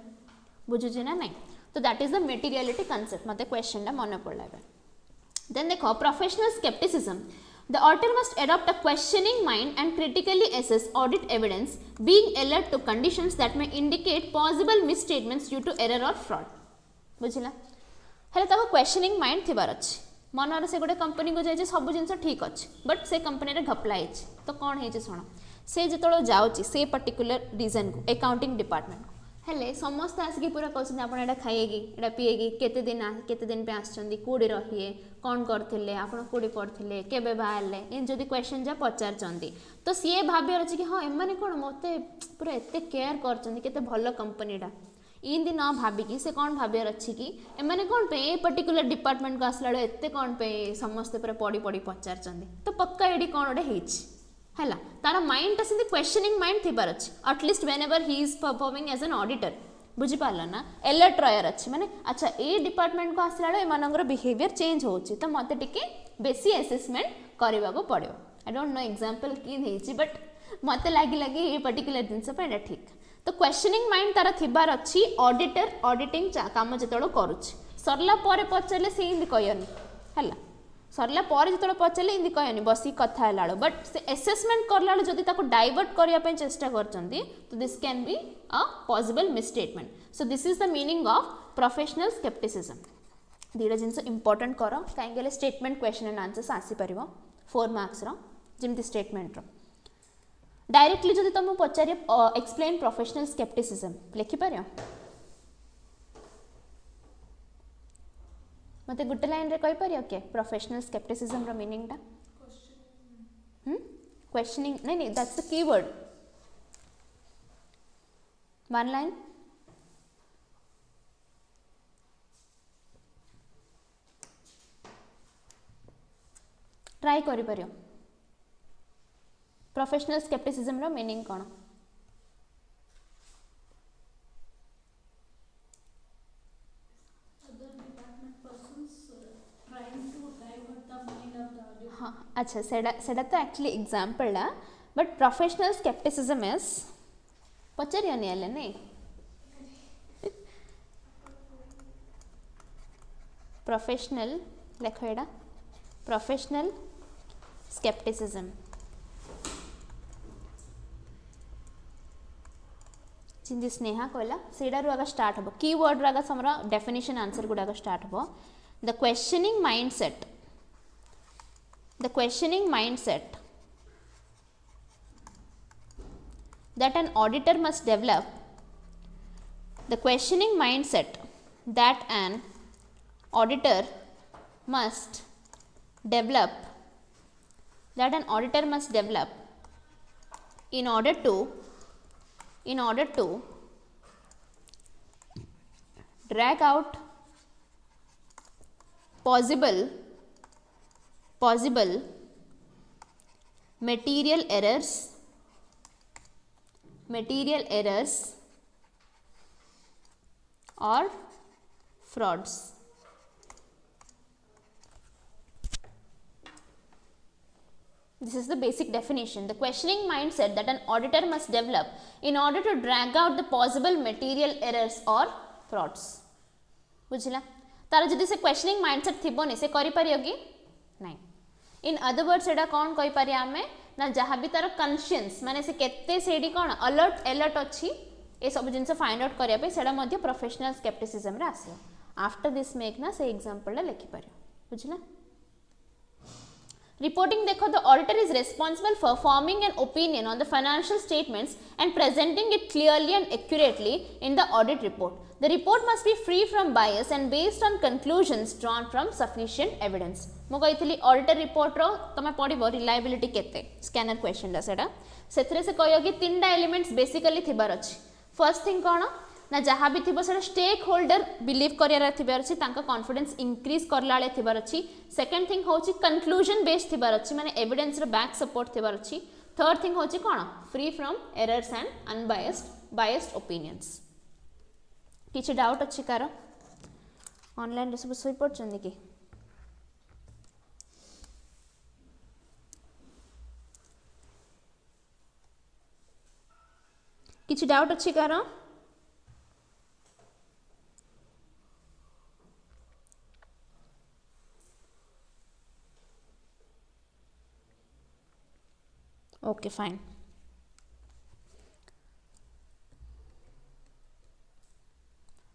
बुझुची ना नहीं तो that is the materiality concept मत क्वेश्चन मन पड़ा देन देखो professional scepticism the auditor must adopt a questioning mind and critically assess audit evidence being alert to conditions that may indicate possible misstatements due to error और फ्रॉड बुझला हेले ताको क्वेश्चनिंग माइंड थिबार अछि मनर से गोटे कंपनी को जाइए सब जिन ठीक अच्छे बट से कंपनी रे घपला तो कौन है शुण से जो जाऊँगी से पर्टिकुलर रीजन को अकाउंटिंग डिपार्टमेंट को हेले समस्त आसिक पूरा कहते आप खाइएगी एटा पीएगी केते दिन पे आसछंदी कोडी रहिए कौन करथिले आपण कोडी पढ़थिले केबे बाहरले इन जदी क्वेश्चन जा पचारचंदी तो सी भाबियार अछि कि हां एमाने कोन मते पूरा एते केयर करचंदी केते भलो कंपनीटा इन दिन न भाबिकी से कौन भाबियार अछि कि एमाने कोन पे ए पर्टिकुलर डिपार्टमेंट को आसला एते कौन पे समस्त पूरा पढ़ी पढ़ी पचारचंदी तो पक्का एडी कौन ओडे हेछि है तार माइंड से क्वेश्चनिंग माइंड थिबार अच्छे at least whenever he is performing as an auditor बुझीपार ना अलर्ट रहार अच्छे माने अच्छा ए डिपार्टमेंट को आसला एमानंगर बिहेवियर चेंज होची तो मते टिके बेसी असेसमेंट करबा को पड़ो आई डोंट नो एग्जांपल की देछि बट मते लागी ए पर्टिकुलर जिंस पे ठीक तो क्वेश्चनिंग माइंड तार थिबार अच्छी ऑडिटर ऑडिटिंग काम जेतलो करूछि सरला परे पचले से हिंदी कहयनी हला सरला पर जो पचारे इनती कहनी बस कथा है बट से एसेसमेंट करला जदि ताको डाइवर्ट करने चेष्टा करचंदी तो this can be a possible misstatement so this is the meaning of professional scepticism दीटा जिनस इंपोर्टेंट कर कहीं स्टेटमेंट क्वेश्चन एंड आंसर्स आसीपर 4 मार्क्स जमी स्टेटमेंट डायरेक्टली जदि तुम पचारे एक्सप्लेन प्रोफेशनल स्केप्टिसिज्म लिखिपर मते गुटे लाइन रे कहि परियो के प्रोफेशनल स्केप्टिसिज्म रो मीनिंग टा क्वेश्चनिंग नहीं that's the keyword one line try करि परियो प्रोफेशनल स्केप्टिसिज्म रो मीनिंग कोन अच्छा सेटा तो एक्चुअली एग्जांपल है बट प्रोफेशनल स्केप्टिसिज्म इज पचारियनी हले नहीं प्रोफेशनल लेखो एडा प्रोफेशनल स्केप्टिसिज्म जिंदी स्नेहा कहला सेडारु आगा स्टार्ट हो कीवर्ड आगा समरा डेफिनेशन आंसर गुडागा स्टार्ट हो the questioning mindset that an auditor must develop the questioning mindset that an auditor must develop in order to drag out possible material errors material errors or frauds. This is the basic definition. The questioning mindset that an auditor must develop in order to drag out the possible material errors or frauds. बुझिला तार जदि से क्वेश्चनिंग माइंडसेट थिबोनी से करि परियो कि नहीं. इन अदर वर्ड्स एडा कोन कहि पारि आमे ना जहाँ भी तार कॉन्शियस माने से केते सेडी कोन अलर्ट अछि ए सब जिंस फाइंड आउट करिया पे सेडा मध्ये प्रोफेशनल स्केप्टिसिज्म रे आसे. आफ्टर दिस मेक ना से एग्जांपल ला लिखि परियो. बुझिला Reporting देखो the auditor is responsible for forming an opinion on the financial statements and presenting it clearly and accurately in the audit report. The report must be free from bias and based on conclusions drawn from sufficient evidence. मो कहितली auditor report रो तमे पढिबो reliability केते scanner question ला सेडा सेथरे से कहयो कि तीनटा एलिमेंट्स बेसिकली थिबार अछि. फर्स्ट थिंग कोन ना जहाँ भी थी से स्टेक होल्डर बिलीव कर कॉन्फिडेंस इंक्रीज करला थिबार अछि. सेकंड थिंग होची कंक्लूजन बेस्ड थिबार अछि माने एविडेंस रे बैक सपोर्ट थिबार अछि. थर्ड थिंग होची कोन free from errors and unbiased opinions. किछि डाउट अछि कार ऑनलाइन रे सब सोई पड़छन कि किछि डाउट अछि कार okay fine.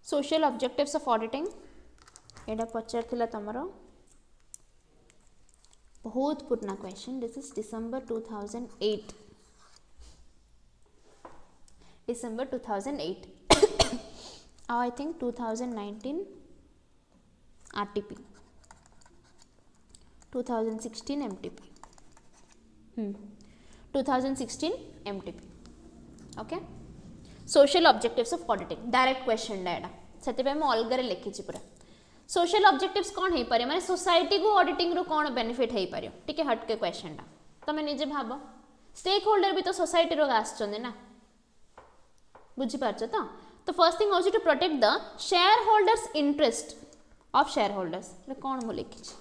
Social objectives of auditing एडा पचार थिला तमरो बहुत पुराना question. This is December 2008 I think 2019 RTP 2016 MTP 2016 MTP. okay social objectives of auditing direct question data सेते पे हम अलग रे लिखि छि पूरा. social objectives कोन हे पारे माने सोसाइटी को ऑडिटिंग रो कोन बेनिफिट हे पारे ठीक है हट के क्वेश्चन टा तमे निजे भाबो. स्टेक होल्डर भी तो सोसाइटी रो आछचंदे ना बुझी पारछ तो फर्स्ट थिंग होची to protect the shareholders interest of shareholders रे कोन मो लिखि छि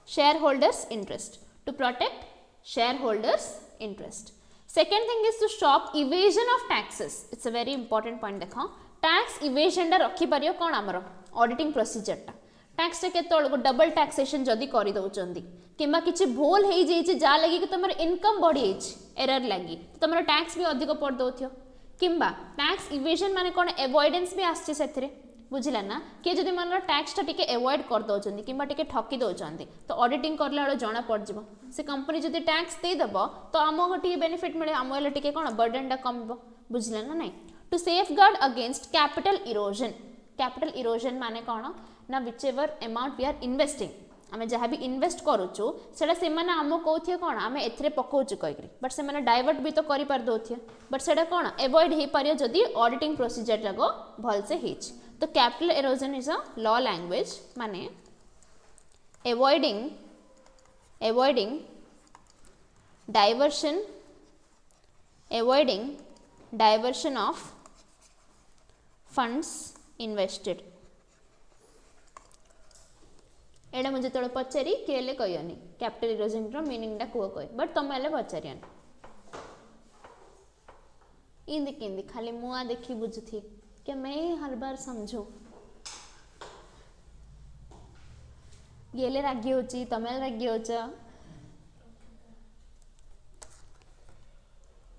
shareholders interest to protect shareholders interest. Second thing is to stop evasion of taxes. It's a very important point. देखो tax evasion डा रखी परियो कौन आमरो auditing procedure टा tax टे केतोल को डबल taxation जदी करी दउचंदी किबा किछि भूल हेई जेछि जा लागि कि तमर इनकम बढ़ी हेछि एरर लागि तमर tax भी अधिक पड़ दउथियो किबा tax evasion माने कोन अवॉइडेंस भी आछि सेथरे बुझिला ना कि जदि मन टैक्स टा टिके अवॉइड कर दउचंदी किबा टिके ठकी दउचंदी तो ऑडिटिंग करला बेले जणा पड़ जिवो से कंपनी जदि टैक्स दे दबो तो आमो टिके बेनिफिट मिले आमो ले टिके कोन बर्डन डा कमबो बुझिला ना नहीं. To safeguard against capital erosion माने कोन ना whichever amount we are investing आमे जहाँ भी इन्वेस्ट करूचु सेटा से माने आमो कहथिए कोन आमे एथरे पकोचु कहिकरी बट से माने डाइवर्ट भी तो करि पार दोथिए बट सेटा कोन अवॉइड हे पारियो जदि ऑडिटिंग प्रोसीजर जागो भल से हेछि. तो capital erosion is a law language माने avoiding diversion of funds invested. एडा मुझे तोड़ पचारि केले कहयोनी कैपिटल इरोजन रो मीनिंग डा को कह बट तुम एले पचारियन इंदी खाली मुआ देखी बुझथी कि मैं हर बार समझो गेले रागी होची तमेल रागी होचा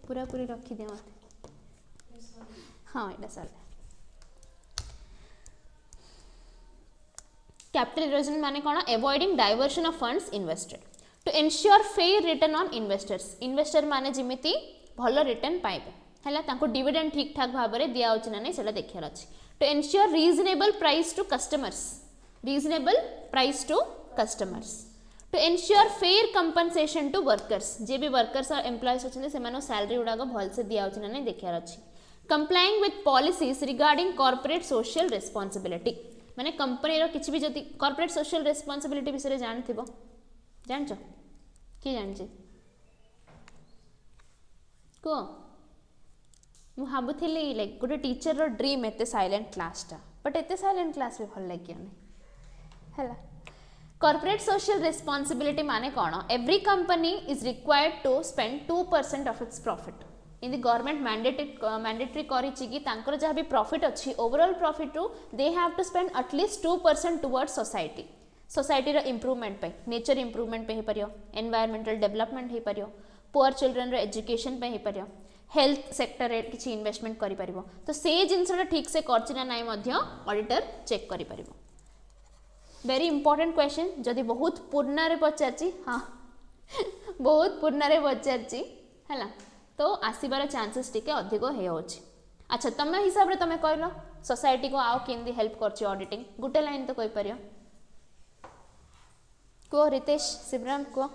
पूरा पूरी रखी दे मते हाँ एटा साल. कैपिटल इरोजन माने कोन avoiding diversion of funds invested to ensure fair return on investors. Investor माने जिमिति भलो रिटर्न पाइबे हैला तांको डिविडेंड ठीक ठाक भाव में दिया होछि ना नै सेटा देखियार अछि. To ensure reasonable price to customers to ensure fair compensation to workers जे भी वर्कर्स और एम्प्लॉयज अछन से मानो सैलरी उडा को भल से दिया होछि ना नै देखियार अछि. Complying with policies regarding corporate social responsibility माने कंपनी रो किछि भी जति कॉर्पोरेट सोशल रिस्पांसिबिलिटी विषय जानथिबो जानछो कि जानछि को ମୁଁ ଭାବୁଥିଲି ଲାଇକ୍ ଗୋଟେ टीचर ड्रीम एते साइलेंट क्लासटा बट एते साइलेंट क्लास भी भल लगियोनी हैला कॉर्पोरेट सोशल रिस्पांसिबिलिटी माने कौन every company is required to spend 2% of its profit in government mandatory करिछि कि तांकर जहाँ भी प्रॉफिट अच्छी ओवरऑल प्रॉफिट रु they have to spend at least 2% towards society society रो इंप्रूवमेंट पे नेचर इंप्रूवमेंट पे ही परियो एनवायरमेंटल डेवलपमेंट ही परियो पुअर चिल्ड्रन रो एजुकेशन पे ही परियो हेल्थ सेक्टर रे किछि इन्वेस्टमेंट करि परिबो तो से जिनसटा ठीक से करछि ना नाइ मध्य ऑडिटर चेक करि परिबो वेरी इंपोर्टेंट क्वेश्चन जदि बहुत पूर्ण रे पचारछि हाँ बहुत पूर्ण रे पचारछि हैला तो आसीबार चांसेस टिके अधिक हे होछि अच्छा तम हिसाब रे तमे कहलो सोसाइटी को आउ केंदी हेल्प करछि ऑडिटिंग गुटे लाइन तो कहि परियो को रितेश शिवराम को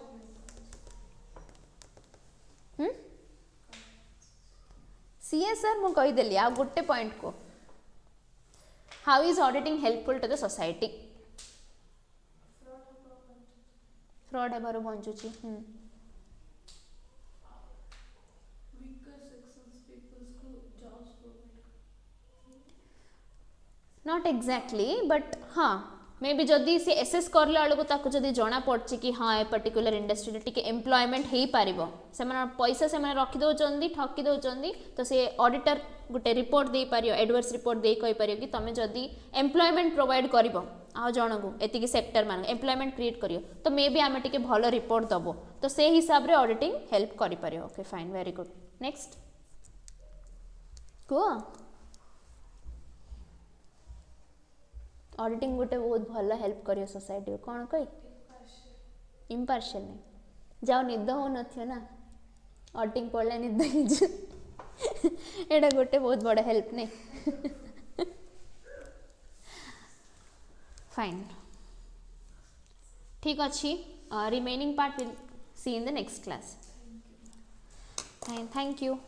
सीएसआर मु कहि देली आ गुटे पॉइंट को how is auditing helpful to the society fraud हेबारो बंचुची नॉट एग्जैक्टली बट हाँ मे बी जदि सी एसेस करला बेलू ताको जदि जना पड़छि कि हाँ ए पर्टिकुलर इंडस्ट्री टिके एम्प्लॉयमेंट हेई पारिबो से पैसा से रखी दौरान ठकी दौरान तो से ऑडिटर गोटे रिपोर्ट दे पारियो एडवर्स रिपोर्ट दे कहि पारियो कि तमे जदि एम्प्लॉयमेंट प्रोवाइड करिवो आ जन को एतिकी सेक्टर मान एम्प्लॉयमेंट क्रिएट करियो तो मे बी आमे टिके भलो रिपोर्ट दबो तो से हिसाब रे ऑडिटिंग हेल्प करि पारियो okay fine very good next को ऑडिटिंग गोटे बहुत भल हेल्प करियो सोसाइटी को कौन कही इम्पार्शियल नहीं जाओ निद हो नथियो ना ऑडिटिंग पढ़ले निद एटा गोटे बहुत बड़ा हेल्प नहीं फाइन ठीक अच्छी remaining part will see in the next class thank you